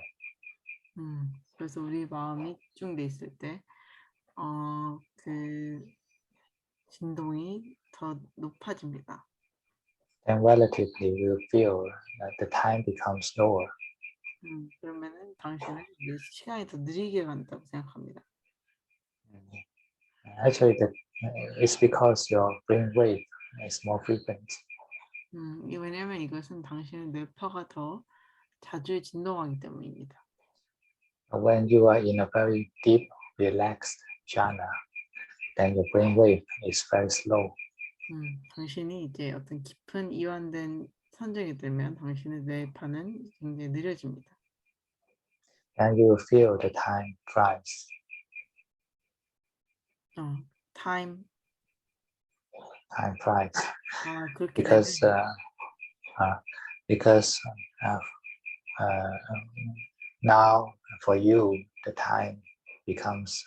그래서 우리 마음이 집중돼 있을 때, 그 진동이 더 높아집니다. Then relatively we'll feel that the time becomes slower. 그러면은 당신은 이제 시간이 더 느리게 간다고 생각합니다. Actually, it's because your brain wave is more frequent. 왜냐하면 이것은 당신의 뇌파가 더 자주 진동하기 때문입니다. When you are in a very deep, relaxed jhana, then your brain wave is very slow. 당신이 이제 어떤 깊은 이완된 선정이 되면 당신의 뇌파는 굉장히 느려집니다. And you will feel the time flies. Time flies. 그렇게 because now for you the time becomes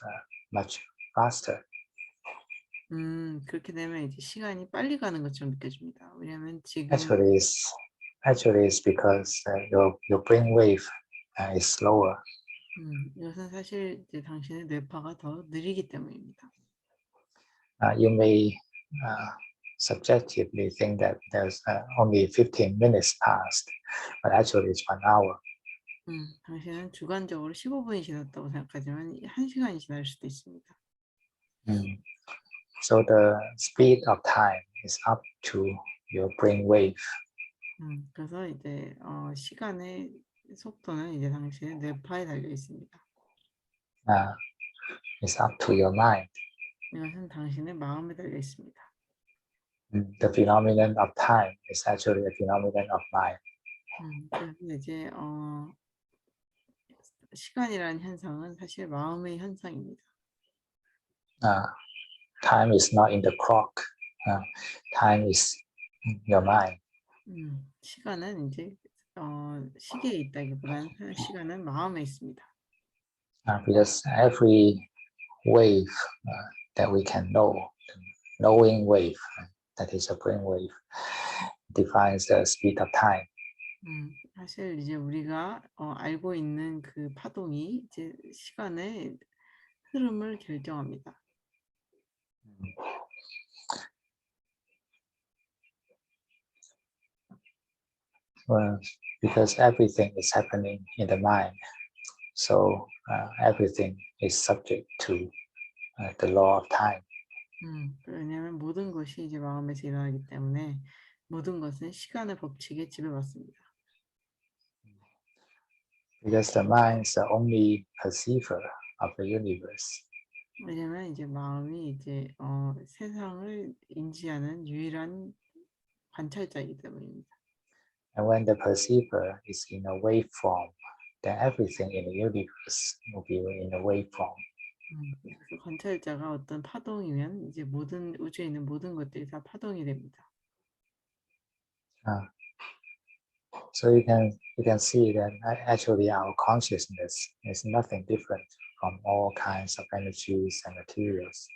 much faster. 그렇게 되면 이제 시간이 빨리 가는 것처럼 느껴집니다. 왜냐하면 지금 Actually, it's because your brain wave is slower. 이것은 사실 이제 당신의 뇌파가 더 느리기 때문입니다. You may subjectively think that there's only 15 minutes passed, but actually it's 1 hour. 당신은 주관적으로 15분이 지났다고 생각하지만 1시간이 지날 수도 있습니다. So the speed of time is up to your brain wave. 그래서 이제 시간의 속도는 이제 당신의 뇌파에 달려 있습니다. It's up to your mind. 이것은 당신의 마음에 달려 있습니다. The phenomenon of time is actually a phenomenon of mind. 그래서 이제 시간이라는 현상은 사실 마음의 현상입니다. Time is not in the clock. Time is in your mind. 시간은 이제 시계에 있다기보다는 시간은 마음에 있습니다. Because every wave that we can know, knowing wave, that is a brain wave, defines the speed of time. 사실 이제 우리가 알고 있는 그 파동이 이제 시간의 흐름을 결정합니다. Well, because everything is happening in the mind, so everything is subject to the law of time. 왜냐하면 모든 것이 이제 마음에서 일어나기 때문에 모든 것은 시간의 법칙에 지배받습니다. Because the mind is the only perceiver of the universe. 왜냐하면 이제 마음이 이제 세상을 인지하는 유일한 관찰자이기 때문입니다. And when the perceiver is in a waveform, then everything in the universe will be in a waveform. 그래서 관찰자가 어떤 파동이면 이제 모든 우주에 있는 모든 것들이 다 파동이 됩니다. So you can see that actually our consciousness is nothing different from all kinds of energies and materials.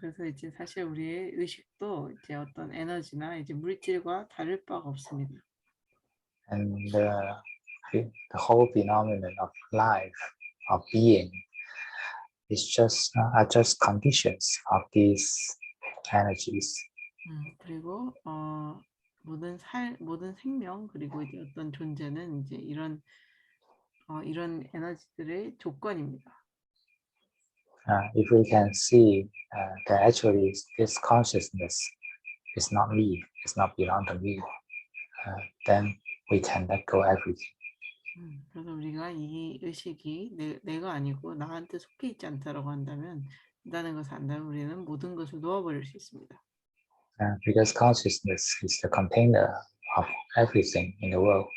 그래서 이제 사실 우리의 의식도 이제 어떤 에너지나 이제 물질과 다를 바가 없습니다. And the whole phenomenon of life, of being, is just are just conditions of these energies. 그리고 모든 생명 그리고 이제 어떤 존재는 이제 이런 에너지들의 조건입니다. If we can see that actually this consciousness is not me, it's not belong to me, then we can let go everything. 그래서 우리가 이 의식이 내가 아니고 나한테 속해 있지 않다라고 한다면, 있다는 것을 안다면 우리는 모든 것을 놓아버릴 수 있습니다. Because consciousness is the container of everything in the world.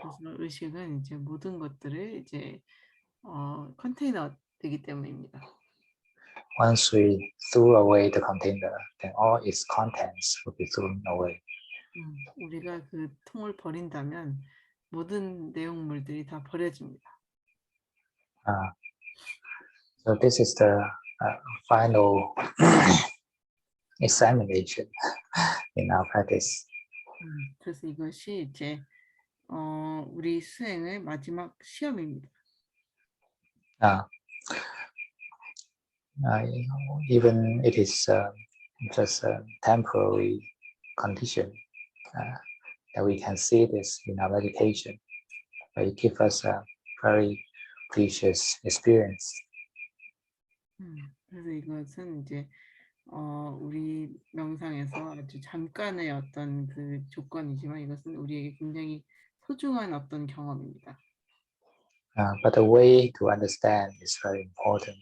그래서 의식은 이제 모든 것들을 이제 컨테이너 되기 때문입니다. Once we threw away the container, then all its contents will be thrown away. 우리가 그 통을 버린다면 모든 내용물들이 다 버려집니다. So this is the final examination in our practice. 그래서 이것이 이제 우리 수행의 마지막 시험입니다. Even it is just a temporary condition that we can see this in our meditation, but it gives us a very precious experience. 그래서 이것은 이제 우리 명상에서 아주 잠깐의 어떤 그 조건이지만 이것은 우리에게 굉장히 소중한 어떤 경험입니다. But the way to understand is very important.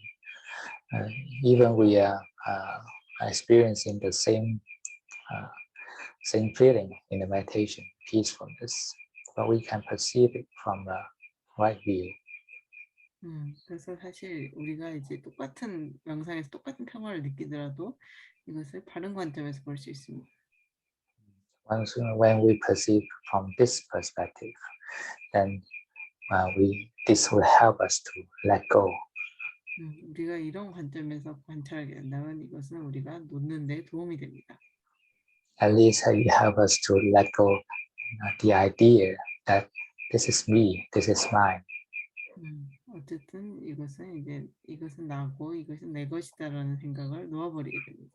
Even we are experiencing the same feeling in the meditation, peacefulness, but we can perceive it from the right view. 그래서 사실 우리가 이제 똑같은 명상에서 똑같은 평화를 느끼더라도 이것을 바른 관점에서 볼 수 있습니다. When we perceive from this perspective, then this will help us to let go. 우리가 이런 관점에서 관찰하게 된다면 이것은 우리가 놓는 데 도움이 됩니다. At least it helps us to let go the idea that this is me, this is mine. 어쨌든 이것은 나고 이것은 내 것이다라는 생각을 놓아버리게 됩니다.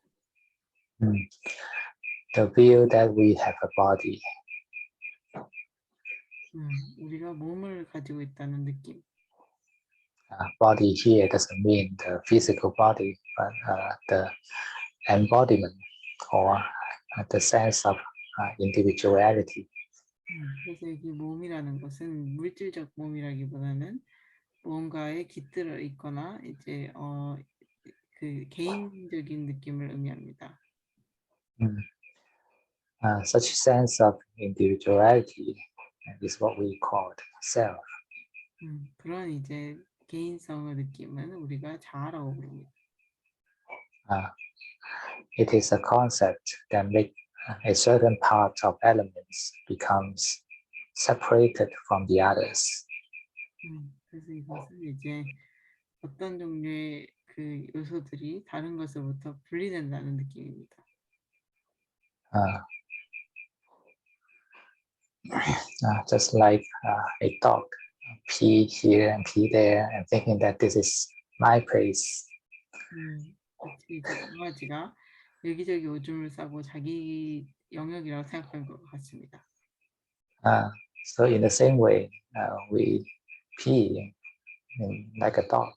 The view that we have a body. 우리가 몸을 가지고 있다는 느낌. Body here doesn't mean the physical body, but the embodiment or the sense of individuality. 그래서 이 몸이라는 것은 물질적 몸이라기보다는 뭔가에 깃들어 있거나 이제 그 개인적인 느낌을 의미합니다. Such sense of individuality is what we call self. 그런 이제 개인성의 느낌은 우리가 자아라고 부릅니다. It is a concept that makes a certain part of elements becomes separated from the others. 그래서 이것은 이제 어떤 종류의 그 요소들이 다른 것으로부터 분리된다는 느낌입니다. Just like a dog pee here and pee there and thinking that this is my place. 이제 강아지가 여기저기 오줌을 싸고 자기 영역이라고 생각하는 것 같습니다. So in the same way, we pee like a dog,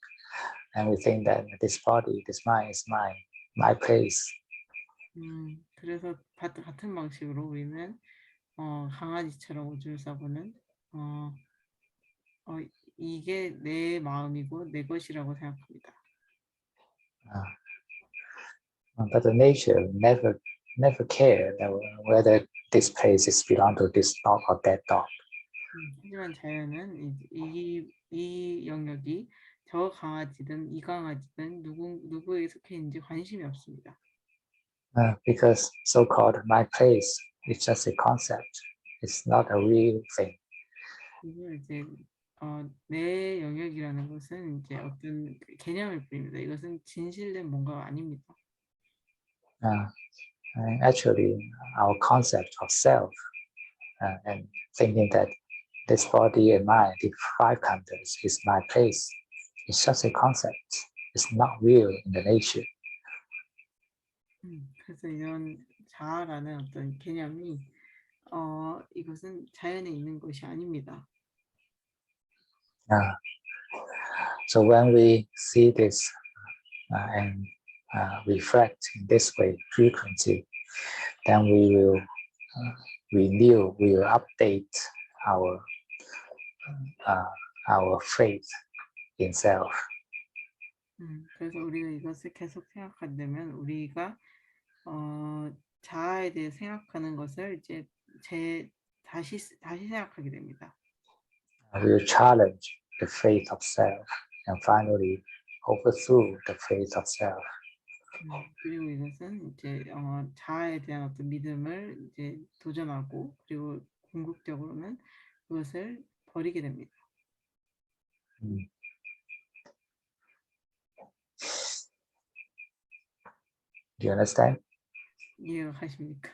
and we think that this body, this mind is mine, my place. 그래서 같은 방식으로 우리는 강아지처럼 오줌을 싸고는 이게 내 마음이고 내 것이라고 생각합니다. But the nature never care whether this place is belong to this dog or that dog. 하지만 자연은 이 영역이 저 강아지든 이 강아지든 누구에게 속해 있는지 관심이 없습니다. Because so-called my place is just a concept. It's not a real thing. 그리고 이제 내 영역이라는 것은 이제 어떤 개념일 뿐입니다. 이것은 진실된 뭔가가 아닙니다. Actually, our concept of self and thinking that this body and mind, the five khandhas, is my place. It's just a concept. It's not real in the nature. 그래서 이런 자아라는 어떤 개념이 이것은 자연에 있는 것이 아닙니다. So when we see this and reflect in this way frequently, then we will renew, we will update our faith in self. 그래서 우리가 이것을 계속 생각한다면 우리가 자아에 대해 생각하는 것을 이제 다시 생각하게 됩니다. We will challenge the faith of self and finally overthrow the faith of self. 그리고 이것은 이제 자아에 대한 어떤 믿음을 이제 도전하고 그리고 궁극적으로는 그것을 버리게 됩니다. Do you understand? 이해가 가십니까?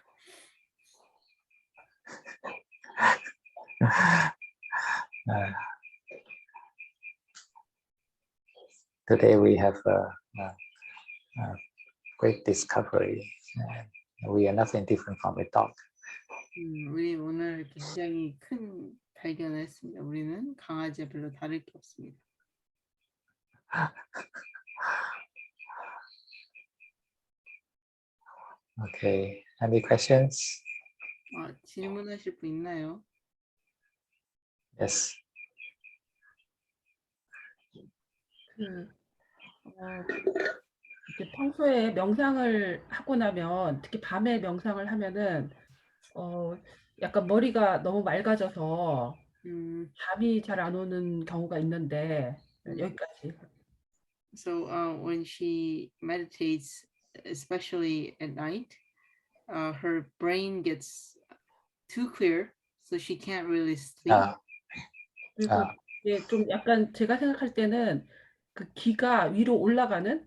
Today we have a great discovery. We are nothing different from a dog. 우리 오늘 굉장히 큰 발견을 했습니다. 우리는 강아지와 별로 다를 게 없습니다. Okay. Any questions? 질문하실 분 있나요? Yes. 이렇게 평소에 명상을 하고 나면 특히 밤에 명상을 하면은 약간 머리가 너무 맑아져서 잠이 잘 안 오는 경우가 있는데 여기까지. So when she meditates, especially at night, her brain gets too clear, so she can't really sleep. 그리고 이게 좀 약간 제가 생각할 때는 그 기가 위로 올라가는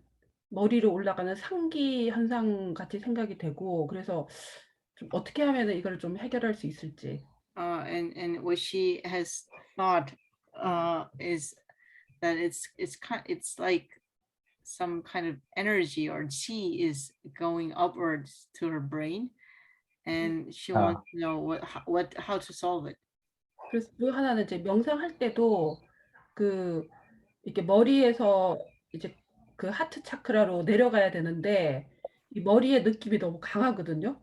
머리로 올라가는 상기 현상 같이 생각이 되고 그래서 좀 어떻게 하면은 이걸 좀 해결할 수 있을지. And what she has thought is that it's like some kind of energy or chi is going upwards to her brain, and she wants to know how to solve it. 그래서 또 하나는 이제 명상할 때도 그 이렇게 머리에서 이제 그 하트 차크라로 내려가야 되는데 이 머리의 느낌이 너무 강하거든요.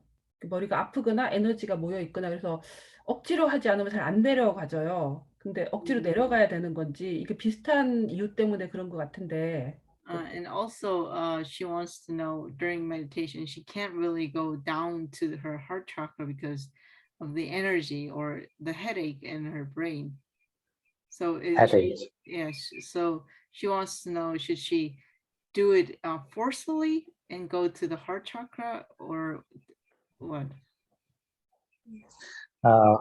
머리가 아프거나 에너지가 모여 있거나 그래서 억지로 하지 않으면 잘 안 내려가져요. 근데 억지로 내려가야 되는 건지 이게 비슷한 이유 때문에 그런 것 같은데. And also, she wants to know during meditation, she can't really go down to her heart chakra because of the energy or the headache in her brain. So so she wants to know, should she do it forcefully and go to the heart chakra or what?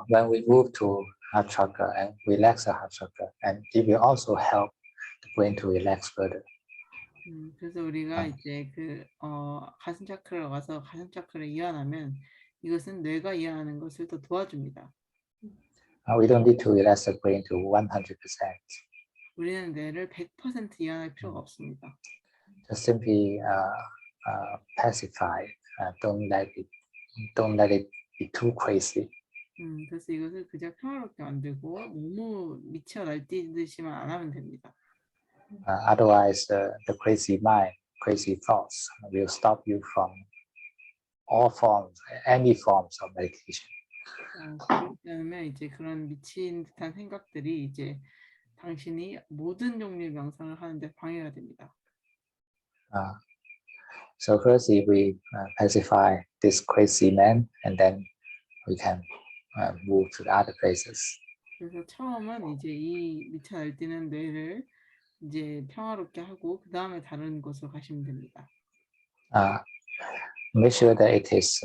When we move to heart chakra and relax the heart chakra, and it will also help the brain to relax further. 그래서 우리가 이제 그 가슴 차크라로 가서 가슴 차크를 이완하면 이것은 뇌가 이완하는 것을 더 도와줍니다. We don't need to relax the brain to 100%. 우리는 뇌를 100% 이완할 필요가 없습니다. Just simply pacify. Don't let it be too crazy. 그래서 이것을 그저 평화롭게 만들고 너무 미쳐 날뛰듯이만 안 하면 됩니다. Otherwise, the crazy mind, crazy thoughts will stop you from any forms of meditation. 그렇지 않으면 이제 그런 미친 듯한 생각들이 이제 당신이 모든 종류의 명상을 하는데 방해가 됩니다. So firstly, we pacify this crazy man, and then we can move to the other places. 그래서 처음은 이제 이 미쳐 날뛰는 뇌를 이제 평화롭게 하고 그 다음에 다른 곳으로 가시면 됩니다. Make sure that it is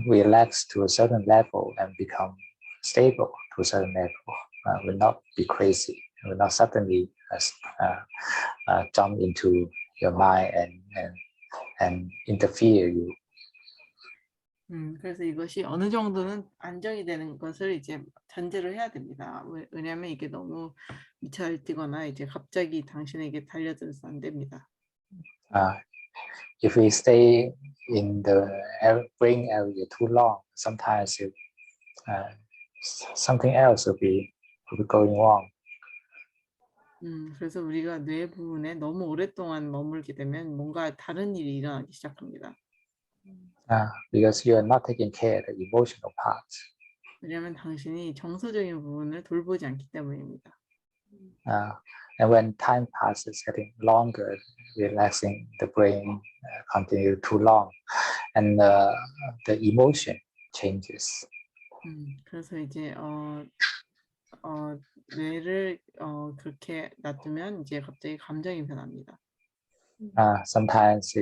relaxed to a certain level and become stable to a certain level. Will not be crazy. Will not suddenly jump into your mind and interfere you. 그래서 이것이 어느 정도는 안정이 되는 것을 이제 전제로 해야 됩니다. 왜냐하면 이게 너무 미쳐를 뛰거나 이제 갑자기 당신에게 달려들어서 안 됩니다. If we stay in the brain area too long, sometimes something else will be going wrong. 그래서 우리가 뇌 부분에 너무 오랫동안 머물게 되면 뭔가 다른 일이 일어나기 시작합니다. Because you are not taking care of the emotional part. 왜냐하면 당신이 정서적인 부분을 돌보지 않기 때문입니다. And when time passes, getting longer, relaxing the brain continue too long, and the emotion changes. 그래서 이제 뇌를 그렇게 놔두면 이제 갑자기 감정이 변합니다. Sometimes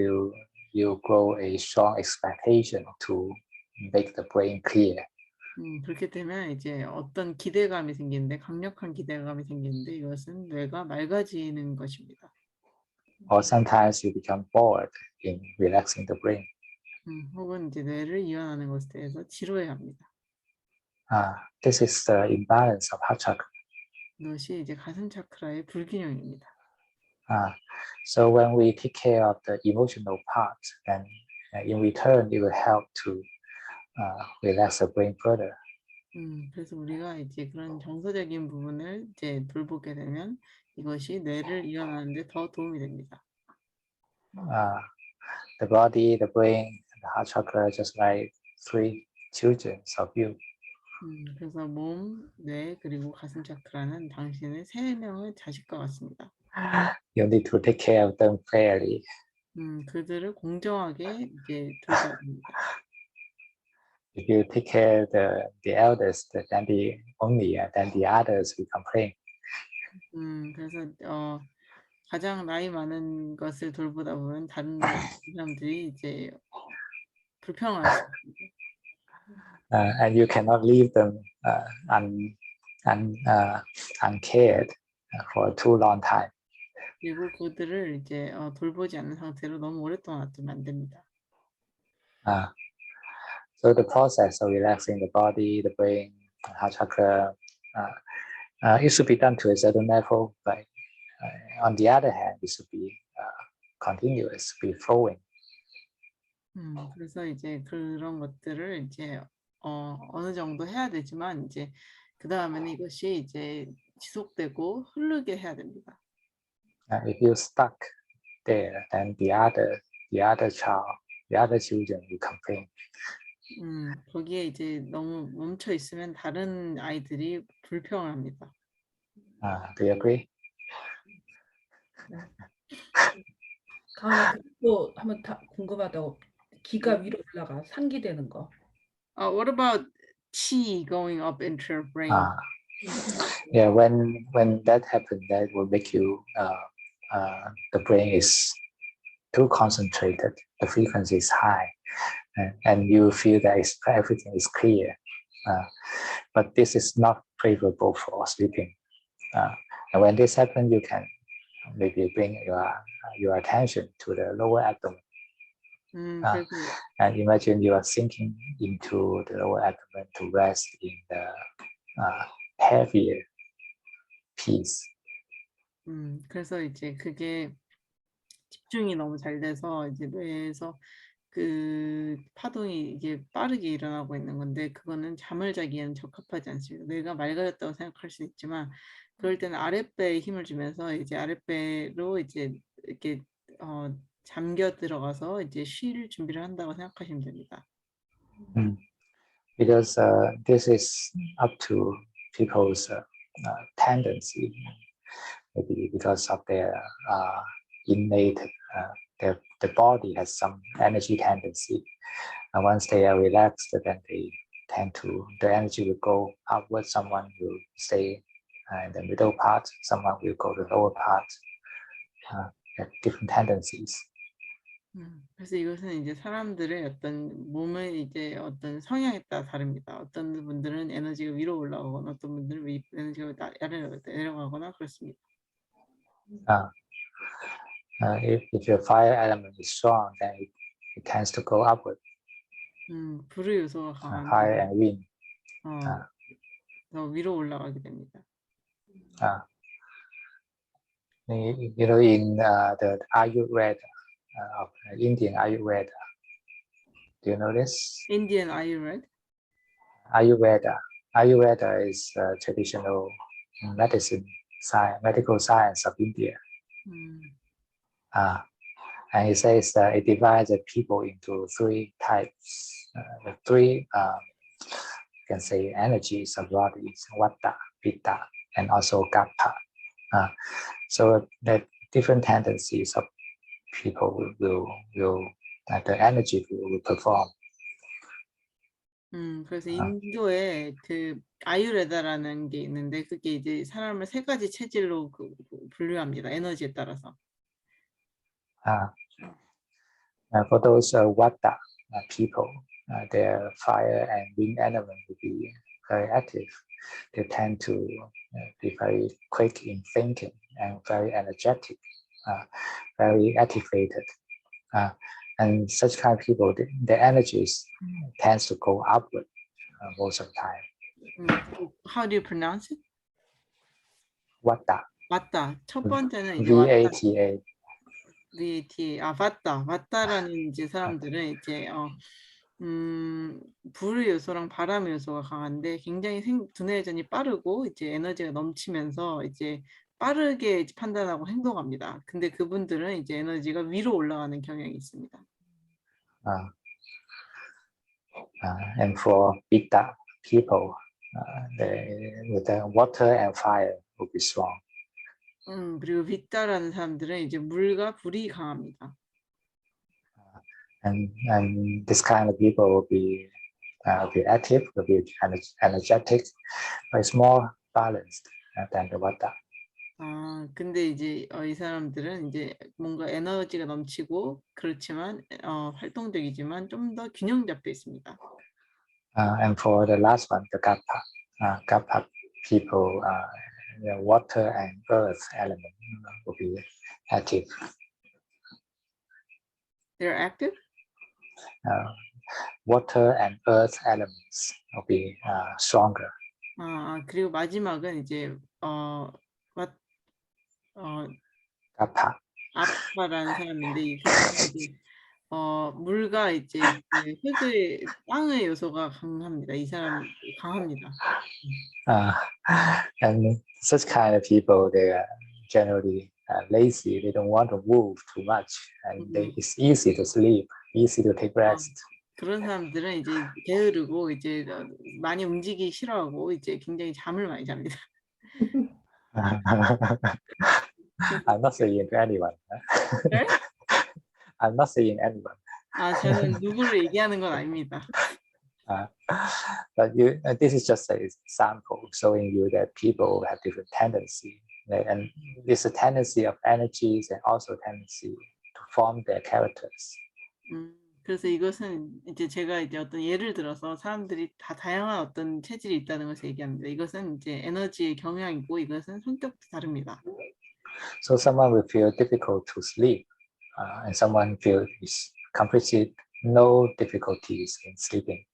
you grow a strong expectation to make the brain clear. 그렇게 되면 이제 어떤 기대감이 생기는데 강력한 기대감이 생기는데 이것은 뇌가 맑아지는 것입니다. Or sometimes you become bored in relaxing the brain. 혹은 이제 뇌를 이완하는 것에 대해서 지루해합니다. This is the imbalance of heart chakra. 이것이 이제 가슴 차크라의 불균형입니다. So when we take care of the emotional part, then in return it will help to relax the brain further. 그래서 우리가 이제 그런 정서적인 부분을 이제 돌보게 되면 이것이 뇌를 이완하는 데 더 도움이 됩니다. The body, the brain, and the heart chakra are just like three children of you. 그래서 몸, 뇌, 그리고 가슴 차크라는 당신의 세 명의 자식과 같습니다. You need to take care of them fairly. 그들을 공정하게 이제 돌봐야 됩니다. If you take care of the eldest, then the others will complain. 그래서 가장 나이 많은 것을 돌보다 보면 다른 사람들이 이제 불평할 수 있습니다. And you cannot leave them uncared for too long time. 그리고 그들을 이제 돌보지 않는 상태로 너무 오랫동안 놔두면 안 됩니다. So the process of relaxing the body, the brain, the heart chakra, it should be done to a certain level, but on the other hand, it should be continuous, be flowing. 그래서 이제 그런 것들을 이제 어느 정도 해야 되지만 이제 그 다음에는 이것이 이제 지속되고 흐르게 해야 됩니다. If you stuck there, then the other children will complain. 거기에 이제 너무 멈춰 있으면 다른 아이들이 불평을 합니다. Do you agree? 가은아, 그것도 한번 다 궁금하다고. 기가 위로 올라가, 상기되는 거. What about qi going up into your brain? Yeah, when that happens, that will make you the brain is too concentrated, the frequency is high, and you feel that everything is clear. But this is not favorable for sleeping. And when this happens, you can maybe bring your attention to the lower abdomen. 그래서 And imagine you are sinking into the lower abdomen to rest in the heavier piece. 그래서 이제 그게 집중이 너무 잘 돼서 이제 뇌에서 그 파동이 이게 빠르게 일어나고 있는 건데 그거는 잠을 자기에는 적합하지 않습니다. 뇌가 맑아졌다고 생각할 수 있지만 그럴 때는 아랫배에 힘을 주면서 이제 아랫배로 이제 이렇게 잠겨 들어가서 이제 쉴 준비를 한다고 생각하시면 됩니다. Because this is up to people's tendency, maybe because of their innate, the body has some energy tendency. And once they are relaxed, then the energy will go upward. Someone will stay in the middle part. Someone will go to the lower part. Have different tendencies. 그래서 이것은 이제 사람들의 어떤 몸의 이제 어떤 성향에 따라 다릅니다. 어떤 분들은 에너지가 위로 올라가거나 어떤 분들은 에너지가 아래로 내려가거나 그렇습니다. If your fire element is strong, then it tends to go upward. 불의 요소가 강한 fire and wind. 더 위로 올라가게 됩니다. You know, in the Ayurveda of Indian Ayurveda, do you know this? Indian Ayurveda? Ayurveda is traditional medicine, medical science of India. And it says that it divides the people into three types, the three, you can say, energies of bodies: Vata, Pitta, and also Kapha. So the different tendencies of people will the energy will perform. 그래서 인도에 그 아유르베다라는 게 있는데 그게 이제 사람을 세 가지 체질로 분류합니다. 에너지에 따라서. For those Vata people, their fire and wind element will be very active. They tend to be very quick in thinking and very energetic, very activated. And such kind of people, their energies tends to go upward most of the time. How do you pronounce it? Vata. Vata. 첫 번째는 이제 VATA. VATA. Vata. Vata라는 이제 사람들은 이제 불의 요소랑 바람의 요소가 강한데 굉장히 두뇌 회전이 빠르고 이제 에너지가 넘치면서 이제 빠르게 판단하고 행동합니다. 근데 그분들은 이제 에너지가 위로 올라가는 경향이 있습니다. And for Pitta people, the water and fire will be strong. 그리고 비타라는 사람들은 이제 물과 불이 강합니다. And this kind of people will be active, will be energetic, but it's more balanced than the Vata. 근데 이제 이 사람들은 이제 뭔가 에너지가 넘치고 그렇지만 활동적이지만 좀 더 균형 잡혀 있습니다. And for the last one, the Kapha people, the water and earth element will be active. They're active? Water and earth elements will be stronger. 그리고 마지막은 이제 Kapha. 아파라는 사람인데 이 사람은 이제 물과 이제 그 흙의 땅의 요소가 강합니다. 이 사람 강합니다. And such kind of people, they are generally lazy. They don't want to move too much, and it's easy to sleep, easy to take rest. 그런 사람들은 이제 게으르고 이제 많이 움직이기 싫어하고 이제 굉장히 잠을 많이 잡니다. I'm not saying to anyone. 네? I'm not saying anyone. 저는 누구를 얘기하는 건 아닙니다. But this is just an example showing you that people have different tendency, and there's a tendency of energies and also tendency to form their characters. 그래서 이것은 이제 제가 이제 어떤 예를 들어서 사람들이 다 다양한 어떤 체질이 있다는 것을 얘기합니다. 이것은 이제 에너지의 경향이고 이것은 성격도 다릅니다. So someone will feel difficult to sleep, and someone feels completely no difficulties in sleeping.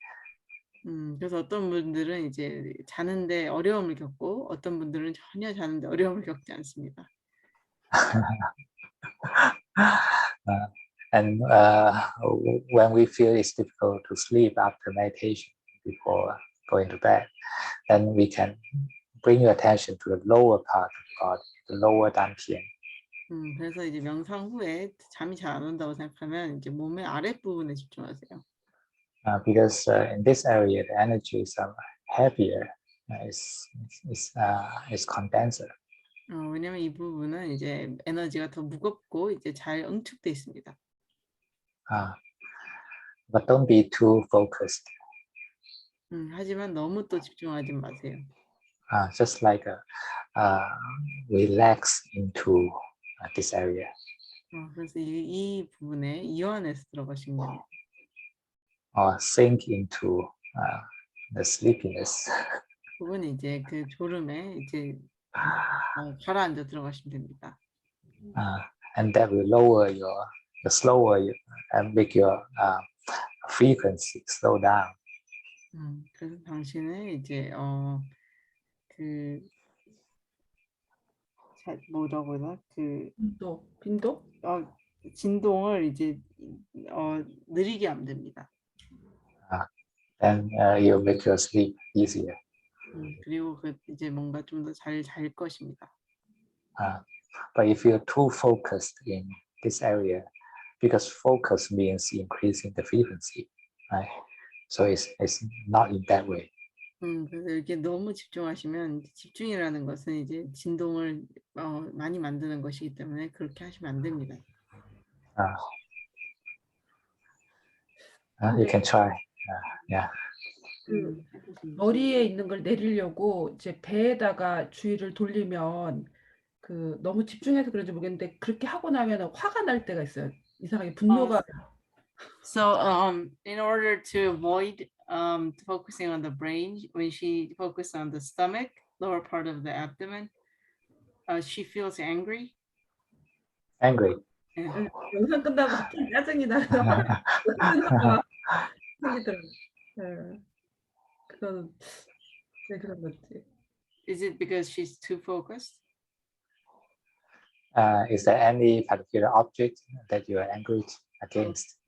그래서 어떤 분들은 이제 자는데 어려움을 겪고 어떤 분들은 전혀 자는데 어려움을 겪지 않습니다. And when we feel it's difficult to sleep after meditation before going to bed, then we can bring your attention to the lower part of the body, the lower dantian. 그래서 이제 명상 후에 잠이 잘 안 온다고 생각하면 이제 몸의 아랫부분에 집중하세요. Because in this area the energy is heavier, is condenser. 왜냐면 이 부분은 이제 에너지가 더 무겁고 이제 잘 응축돼 있습니다. But don't be too focused. 하지만 너무 또 집중하지 마세요. Just like relax into this area. 그래서 이 부분에 이완해서 들어가시면 됩니다. Or sink into the sleepiness. 그건 이제 그 졸음에 이제 가라앉아 들어가시면 됩니다. And that will lower slower and make your frequency slow down. 그래서 당신은 이제 그 뭐라고 해나 그 빈도? 진동을 이제 느리게 하면 됩니다. Then you'll make your sleep easier. 그리고 이제 뭔가 좀 더 잘 잘 것입니다. But if you're too focused in this area, because focus means increasing the frequency, right? So it's not in that way. 그래서 이렇게 너무 집중하시면 집중이라는 것은 이제 진동을 많이 만드는 것이기 때문에 그렇게 하시면 안 됩니다. You can try. Yeah. 그 머리에 있는 걸 내리려고 이제 배에다가 주의를 돌리면 그 너무 집중해서 그런지 모르겠는데 그렇게 하고 나면 화가 날 때가 있어요. 이상하게 분노가. So in order to avoid focusing on the brain, when she focused on the stomach, lower part of the abdomen, she feels angry. Angry. 영상 끝나고 갑자기 짜증이 나서 화가 생기더라고요. 그거는 왜 그런 거지? Is it because she's too focused? Is there any particular object that you are angry against?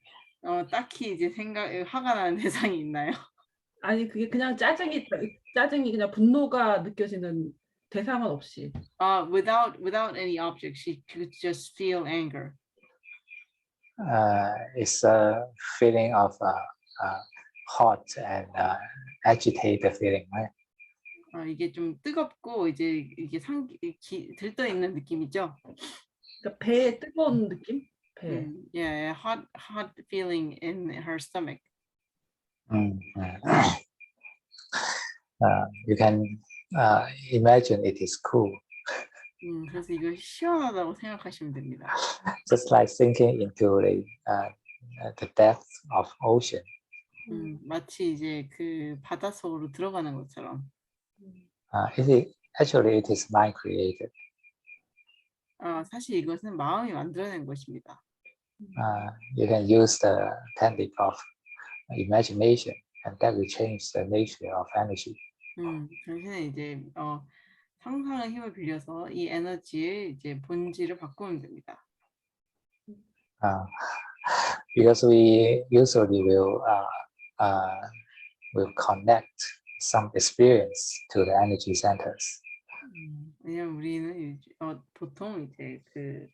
딱히 이제 화가 나는 대상이 있나요? 아니 그게 그냥 짜증이 그냥 분노가 느껴지는 대상은 없이. Without any object, she could just feel anger. It's a feeling of hot and agitated feeling, right? 이게 좀 뜨겁고 이제 이게 들떠 있는 느낌이죠. 그러니까 배에 뜨거운 느낌? 배. Yeah, hot feeling in her stomach. You can imagine it is cool. 그래서 이거 시원하다고 생각하시면 됩니다. Just like sinking into the depth of ocean. 마치 이제 그 바닷속으로 들어가는 것처럼. Actually, it is mind created. 사실 이것은 마음이 만들어낸 것입니다. You can use the technique of imagination, and that will change the nature of energy. 당신은 이제 상상의 힘을 빌려서 이 에너지의 이제 본질을 바꾸면 됩니다. Because we usually will connect some experience to the energy centers. 왜냐면 우리는 보통 이제 그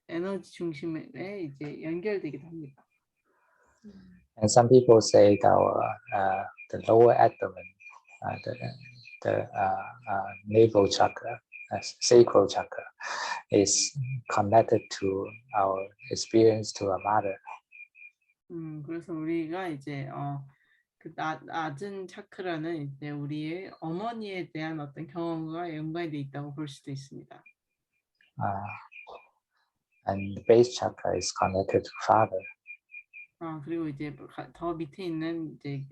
에너지 중심에 이제 연결되기도 합니다. And some people say that the lower abdomen, the navel chakra, sacral chakra, is connected to our experience to our mother. 그래서 우리가 이제 그 낮은 차크라는 이제 우리의 어머니에 대한 어떤 경험과 연관이 돼 있다고 볼 수도 있습니다. And the base chakra is connected to father. 그리고 이제 더 밑에 있는 이제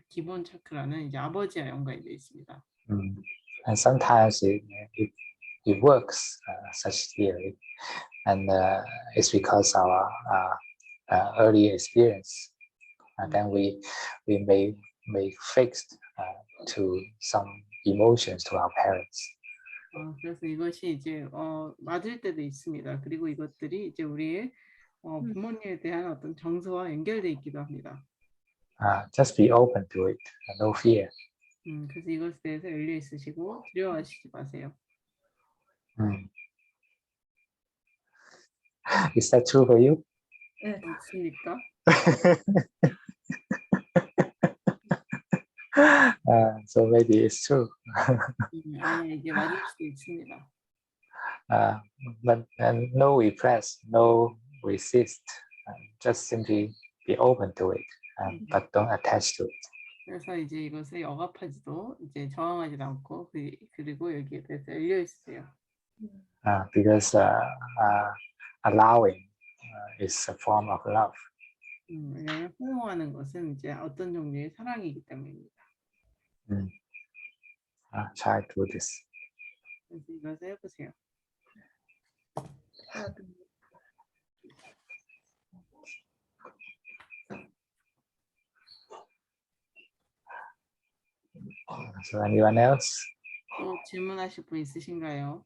기본 차크라는 이제 아버지와 연관이 되어 있습니다. And sometimes it works such theory, and it's because our early experience. And then we may fixed to some emotions to our parents. 그래서 이것이 이제 맞을 때도 있습니다. 그리고 이것들이 이제 우리의 부모님에 대한 어떤 정서와 연결돼 있기도 합니다. Just be open to it, no fear. 그래서 이것에 대해서 열려 있으시고 두려워하시지 마세요. Is that true for you? 네. 맞습니까? So maybe it's true. 아니 이게 맞을 수도 있습니다. But no repress, no resist. Just simply be open to it, but don't attach to it. 그래서 이제 이것을 억압하지도 이제 저항하지도 않고 그리고 여기에 대해서 열려 있으세요. Because allowing is a form of love. 왜냐하면 포용하는 것은 이제 어떤 종류의 사랑이기 때문입니다. Try to do this. 그래서 이것을 해보세요. So anyone else? 또 질문하실 분 있으신가요?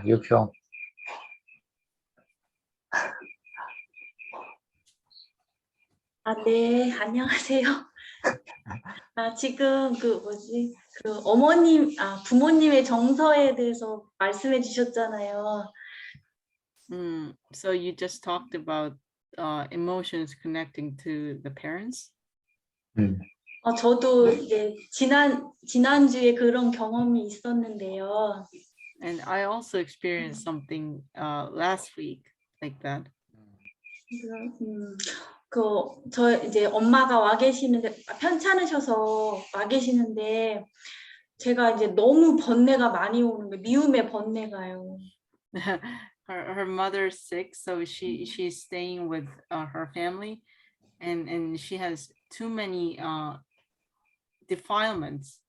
유평. 네, 안녕하세요. 지금 그 어머님, 부모님의 정서에 대해서 말씀해 주셨잖아요. So you just talked about emotions connecting to the parents. 저도 이제 지난주에 그런 경험이 있었는데요. And I also experienced something last week like that. 저 이제 엄마가 와 계시는데 편찮으셔서 와 계시는데 제가 이제 너무 번뇌가 많이 오는 거예요. 미움의 번뇌가요. her mother's sick, so she's staying with her family, and she has too many defilements.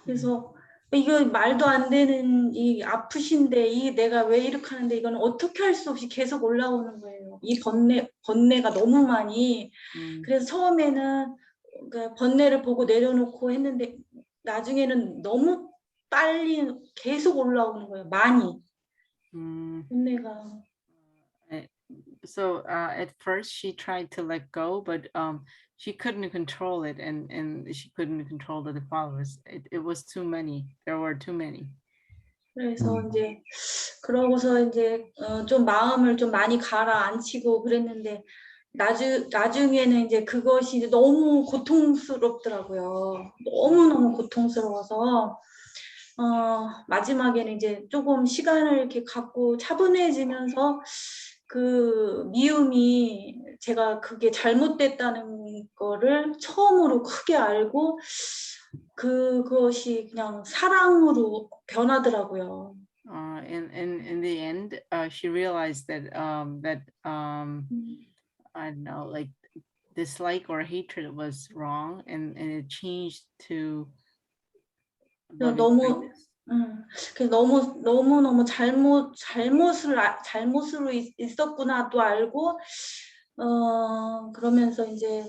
그래서 이거 말도 안 되는 이 아프신데 내가 왜 이렇게 하는데 이건 어떻게 할 수 없이 계속 올라오는 거예요. 이 번뇌가 너무 많이. 그래서 처음에는 그 번뇌를 보고 내려놓고 했는데 나중에는 너무 빨리 계속 올라오는 거예요. 많이. 번뇌가. So at first she tried to let go, but she couldn't control it, and she couldn't control the followers. It was too many. There were too many. 그래서 이제 그러고서 이제 좀 마음을 좀 많이 가라앉히고 그랬는데 나중에는 이제 그것이 이제 너무 고통스럽더라고요. 너무너무 고통스러워서 마지막에는 이제 조금 시간을 이렇게 갖고 차분해지면서 그 미움이 제가 그게 잘못됐다는 거를 처음으로 크게 알고 그것이 그냥 사랑으로 변하더라고요. And in the end, she realized that I don't know, like dislike or hatred was wrong, and it changed to 너무 너무 잘못으로 있었구나도 알고 그러면서 이제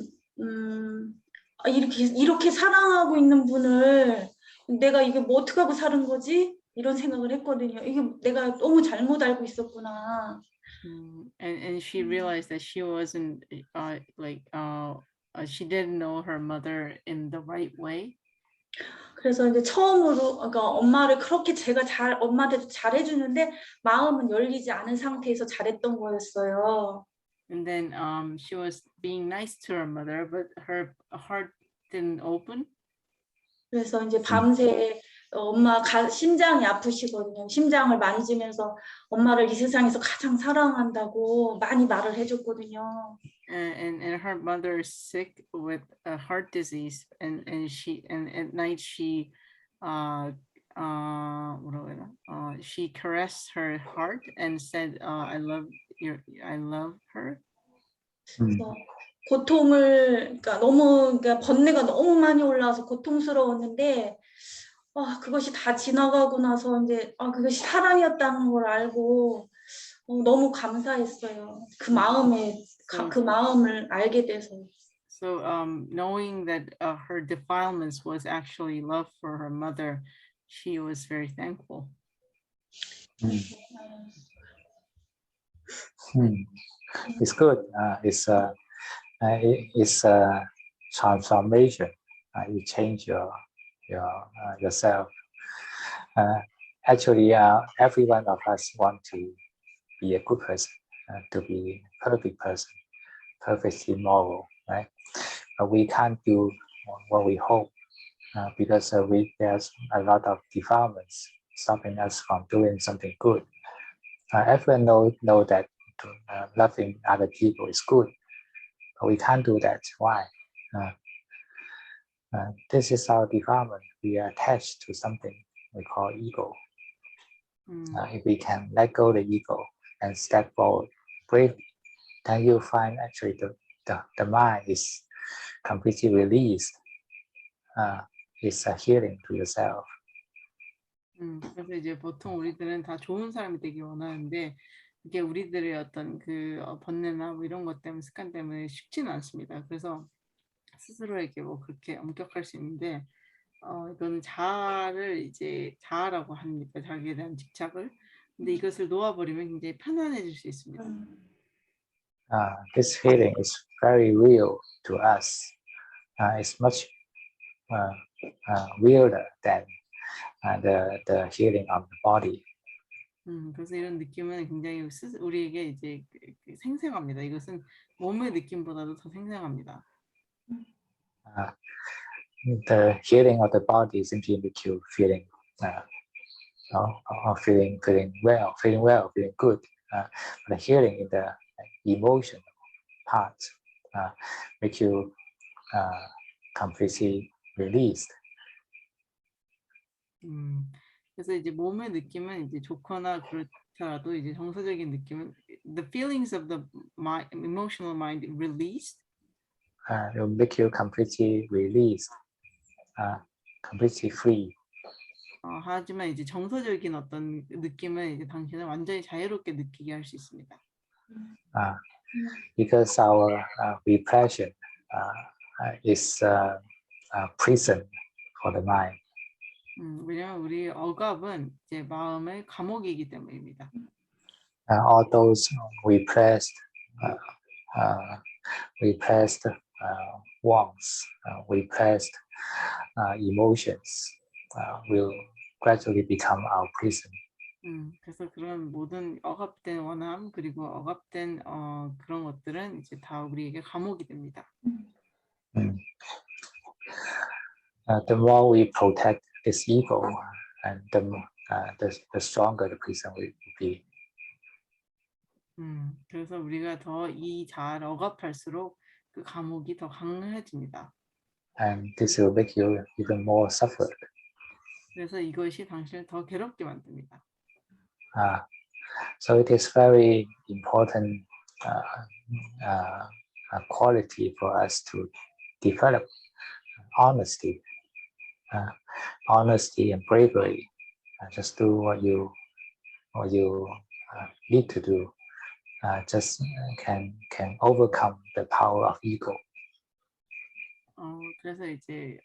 이렇게 사랑하고 있는 분을 내가 이게 뭐 어떻게 하고 사는 거지? 이런 생각을 했거든요. 이게 내가 너무 잘못 알고 있었구나. And she realized that she wasn't she didn't know her mother in the right way. 그래서 이제 처음으로 그러니까 엄마를 그렇게 제가 엄마한테 잘해주는데 마음은 열리지 않은 상태에서 잘했던 거였어요. And then she was being nice to her mother, but her heart didn't open. 그래서 이제 밤새 엄마 심장이 아프시거든요. 심장을 만지면서 엄마를 이 세상에서 가장 사랑한다고 많이 말을 해줬거든요. And her mother is sick with a heart disease, and at night she she caressed her heart and said, I love her. 그래서 고통을 그러니까 번뇌가 너무 많이 올라와서 고통스러웠는데 그것이 다 지나가고 나서 이제 그것이 사랑이었다는 걸 알고 너무 감사했어요. 그 마음을 알게 돼서. So knowing that her defilements was actually love for her mother, she was very thankful. It's good. It's a transformation. You change yourself. Actually, every one of us want to be a good person, to be a perfect person, perfectly moral, right? But we can't do what we hope because there's a lot of defilements stopping us from doing something good. Everyone know that loving other people is good, but we can't do that. Why? This is our defilement. We are attached to something we call ego. If we can let go the ego and step forward bravely, then you'll find actually the mind is completely released. It's a healing to yourself. 그래서 이제 보통 우리들은 다 좋은 사람이 되기 원하는데 이게 우리들의 어떤 그 번뇌나 뭐 이런 것 때문에 습관 때문에 쉽지는 않습니다. 그래서 스스로에게 뭐 그렇게 엄격할 수 있는데 이거는 자아를 이제 자아라고 합니다. 자기에 대한 집착을. 근데 이것을 놓아버리면 굉장히 편안해질 수 있습니다. This healing is very real to us. It's much realer than the healing of the body. 그래서 이런 느낌은 굉장히 우리에게 이제 생생합니다. 이것은 몸의 느낌보다도 더 생생합니다. The healing of the body simply make you feeling feeling well, feeling good. But the healing in the emotional part make you completely released. 그래서 이제 몸의 느낌은 이제 좋거나 그렇더라도 이제 정서적인 느낌은 the feelings of the emotional mind released. It will make you completely released, completely free. 하지만 이제 정서적인 어떤 느낌은 이제 당신을 완전히 자유롭게 느끼게 할 수 있습니다. Because our repression is a prison for the mind. 왜냐하면 우리 억압은 이제 마음의 감옥이기 때문입니다. All those repressed wants, repressed emotions will gradually become our prison. 그래서 그런 모든 억압된 원함 그리고 억압된 그런 것들은 이제 다 우리에게 감옥이 됩니다. The more we protect this ego, and the stronger the prison will be. 그래서 우리가 더 이 자아를 억압할수록 그 감옥이 더 강해집니다. And this will make you even more suffered. 그래서 이것이 당신을 더 괴롭게 만듭니다. So it is very important quality for us to develop honesty, honesty and bravery. Just do what you need to do. Just can overcome the power of ego. 그래서 이제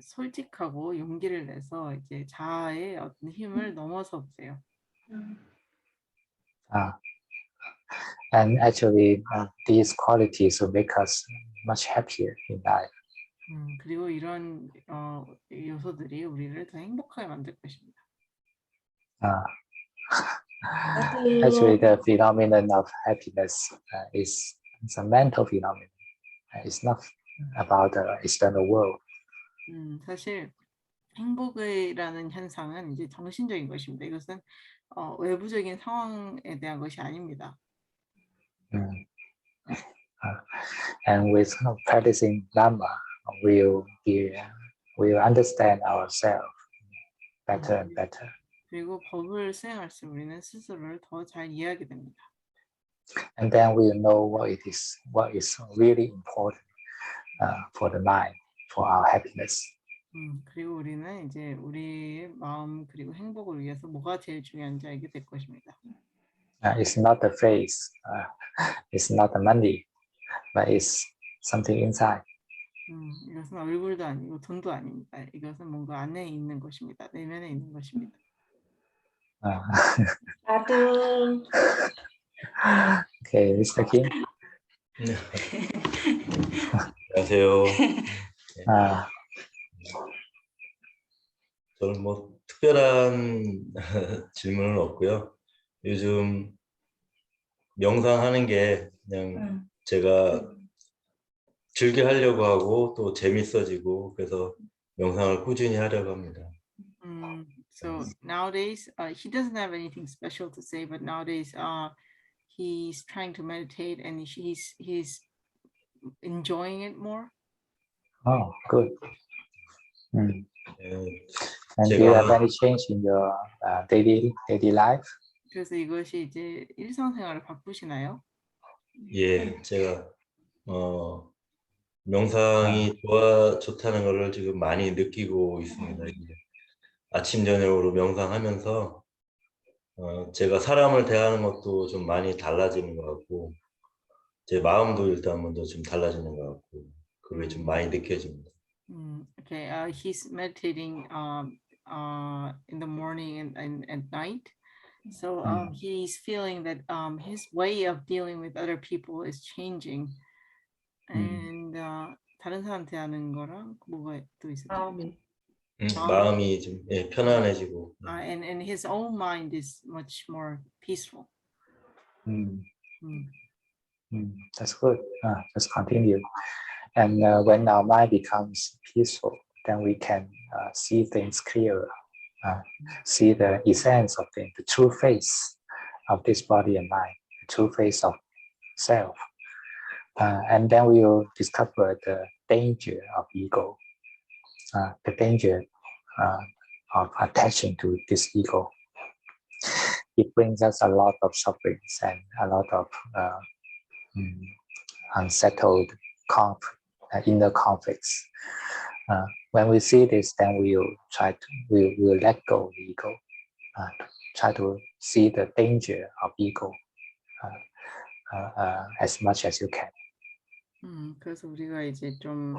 솔직하고 용기를 내서 이제 자아의 어떤 힘을 넘어서 보세요. And actually, these qualities will make us much happier in life. 그리고 이런 요소들이 우리를 더 행복하게 만들 것입니다. Actually, the phenomenon of happiness is a mental phenomenon. It's not about the external world. 사실 행복이라는 현상은 이제 정신적인 것입니다. 이것은 외부적인 상황에 대한 것이 아닙니다. And with practicing Dhamma, we'll understand ourselves better and better. 그리고 법을 수행할수록 우리는 스스로를 더 잘 이해하게 됩니다. And then we'll know what is really important for the mind, for our happiness. 그리고 우리는 이제 우리의 마음 그리고 행복을 위해서 뭐가 제일 중요한지 알게 될 것입니다. It's not the face, it's not the money, but it's something inside. 이것은 얼굴도 아니고 돈도 아닙니다. 이것은 뭔가 안에 있는 것입니다. 내면에 있는 것입니다. 나도. Okay, Mr. Kim. 안녕하세요. 저는 뭐 특별한 질문은 없고요. 요즘 명상하는 게 그냥 제가 즐겨 하려고 하고 또 재밌어지고 그래서 명상을 꾸준히 하려고 합니다. So nowadays he doesn't have anything special to say, but nowadays he's trying to meditate and he's enjoying it more. Oh, good. And do 제가 you have any change in your daily life? 그래서 이것이 이제 일상생활을 바꾸시나요? 예, 제가 명상이 좋다는 것을 지금 많이 느끼고 있습니다. 아침 저녁으로 명상하면서 제가 사람을 대하는 것도 좀 많이 달라지는 것 같고 제 마음도 일단 먼저 좀 달라지는 것 같고 그게 좀 많이 느껴집니다. Okay, he's meditating in the morning and at night. So he's feeling that his way of dealing with other people is changing. And 다른 사람 대하는 거랑 뭐가 또 있었죠? 마음이. 마음이 좀 편안해지고. And his own mind is much more peaceful. That's good. Just continue. And when our mind becomes peaceful, then we can see things clearer, see the essence of things, the true face of this body and mind, the true face of self. And then we will discover the danger of ego, the danger of attaching to this ego. It brings us a lot of sufferings and a lot of unsettled inner conflicts. When we see this, then we will let go of ego, try to see the danger of ego as much as you can. 그래서 우리가 이제 좀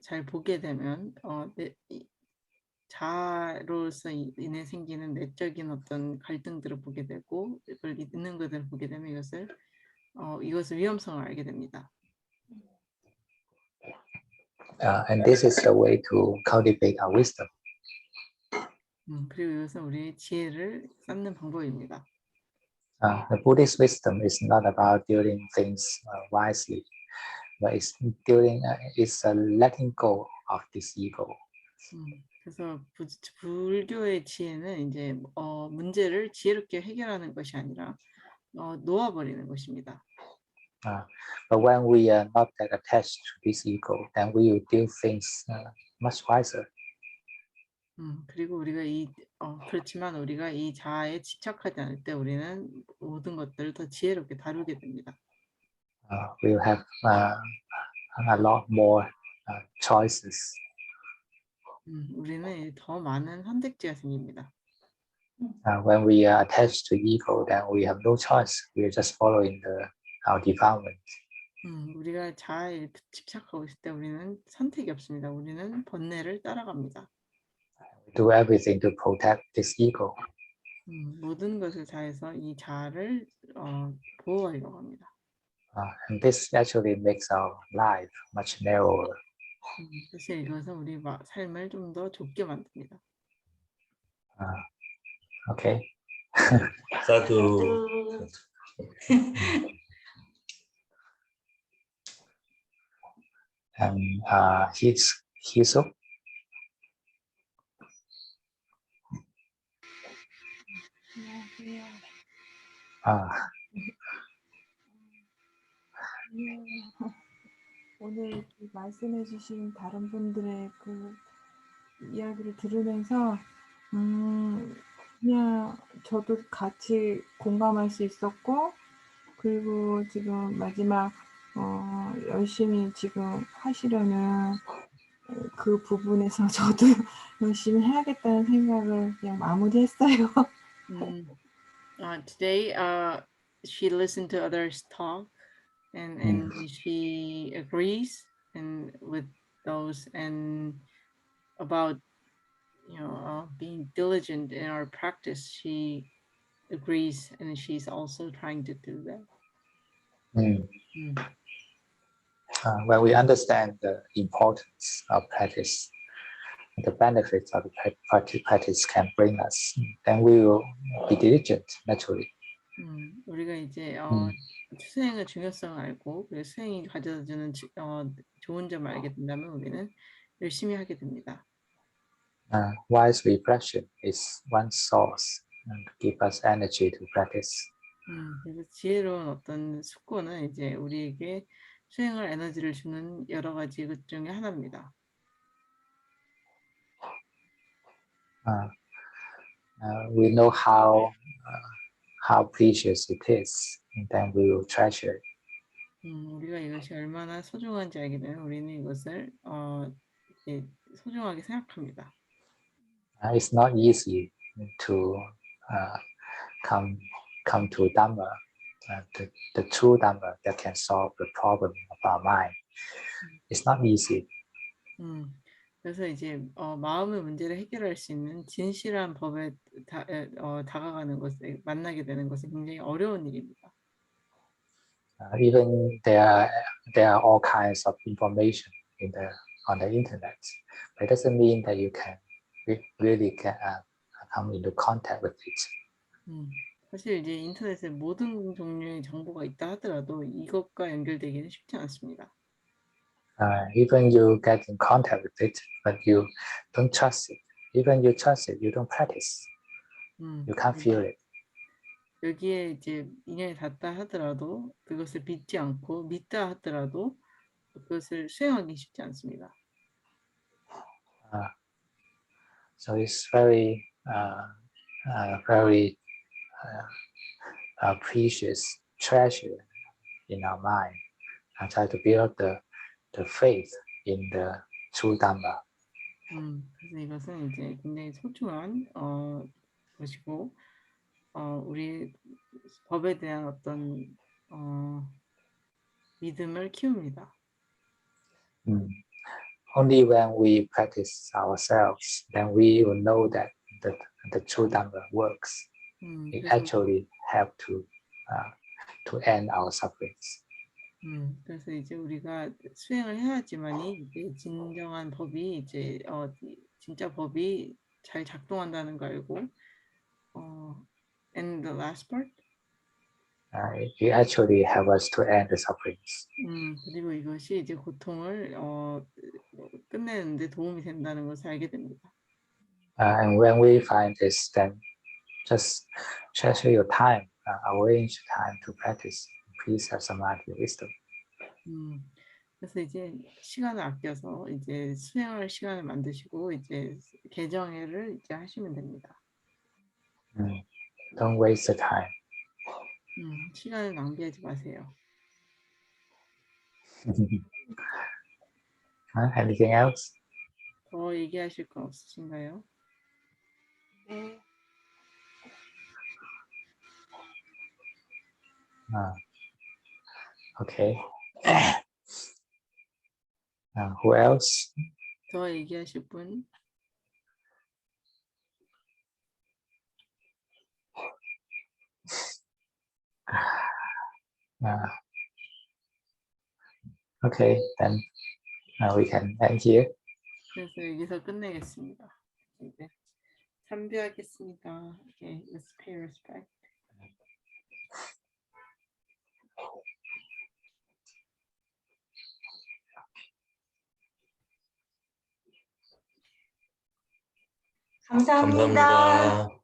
잘 보게 되면 자아로서 인해 생기는 내적인 어떤 갈등들을 보게 되고 그걸 있는 것들을 보게 되면 이것을 위험성을 알게 됩니다. And this is the way to cultivate our wisdom. 그리고 이것은 우리의 지혜를 쌓는 방법입니다. The Buddhist wisdom is not about doing things wisely, but it's letting go of this ego. 그래서 불교의 지혜는 이제 문제를 지혜롭게 해결하는 것이 아니라 놓아버리는 것입니다. But when we are not that attached to this ego, then we will do things much wiser. 그리고 우리가 그렇지만 우리가 이 자아에 집착하지 않을 때 우리는 모든 것들을 더 지혜롭게 다루게 됩니다. We will have a lot more choices. 우리는 더 많은 선택지가 생깁니다. When we are attached to ego, then we have no choice. We are just following our defilement. 우리가 자아에 집착하고 있을 때 우리는 선택이 없습니다. 우리는 번뇌를 따라갑니다. We do everything to protect this ego. 모든 것을 다해서 이 자아를 보호하려고 합니다. And this actually makes our life much narrower. 사실 이것은 우리 삶을 좀 더 좁게 만듭니다. Okay. 사두. And Hiso. 오늘 말씀해주신 다른 분들의 그 이야기를 들으면서 그냥 저도 같이 공감할 수 있었고 그리고 지금 마지막 열심히 지금 하시려는 그 부분에서 저도 열심히 해야겠다는 생각을 그냥 마무리했어요. Today, she listened to others talk, and she agrees with those and about being diligent in our practice. She agrees, and she's also trying to do that. When we understand the importance of practice, the benefits of practice can bring us, then we will be diligent naturally. 우리가 이제 수행의 중요성을 알고 그 수행이 가져다주는 좋은 점을 알게 된다면 우리는 열심히 하게 됩니다. Wise reflection is one source to give us energy to practice. 그래서 지혜로운 어떤 숙고는 이제 우리에게 수행할 에너지를 주는 여러 가지 것 중에 하나입니다. We know how precious it is, and then we will treasure it. 우리가 이것이 얼마나 소중한지 알게 되면 우리는 이것을 소중하게 생각합니다. It's not easy to come to Dhamma, the true Dhamma that can solve the problem of our mind. it's not easy. 그래서 이제 마음의 문제를 해결할 수 있는 진실한 법에 다가가는 것을 만나게 되는 것은 굉장히 어려운 일입니다. Even there are all kinds of information on the internet, but it doesn't mean that you can really come into contact with it. 사실 이제 인터넷에 모든 종류의 정보가 있다 하더라도 이것과 연결되기는 쉽지 않습니다. Even you get in contact with it, but you don't trust it. Even you trust it, you don't practice. You can't feel it. 여기에 이제 인연이 닿다 하더라도 그것을 믿지 않고 믿다 하더라도 그것을 수행하기 쉽지 않습니다. So it's very precious treasure in our mind. And try to build the faith in the true Dhamma. 그래서 이것은 이제 굉장히 소중한 것이고 우리 법에 대한 어떤 믿음을 키웁니다. Only when we practice ourselves, then we will know that the true Dhamma works. It actually help to end our sufferings. 그래서 이제 우리가 수행을 해야지만이 이제 진정한 법이 이제 진짜 법이 잘 작동한다는 걸 알고 and the last part? It actually help us to end the sufferings. 그리고 이것이 이제 고통을 끝내는데 도움이 된다는 것을 알게 됩니다. And when we find this, then just treasure your time, arrange time to practice peace, samadhi, wisdom. 그래서 이제 시간을 아껴서 이제 수행할 시간을 만드시고 이제 개정회를 이제 하시면 됩니다. Don't waste the time. 시간을 낭비하지 마세요. Anything else? 더 얘기하실 건 없으신가요? 네. Okay. Who else? 더 얘기하실 분? Okay, then we can end here. 그래서 여기서 끝내겠습니다. 이제 참배하겠습니다. Okay, let's pay respect. 감사합니다. 감사합니다.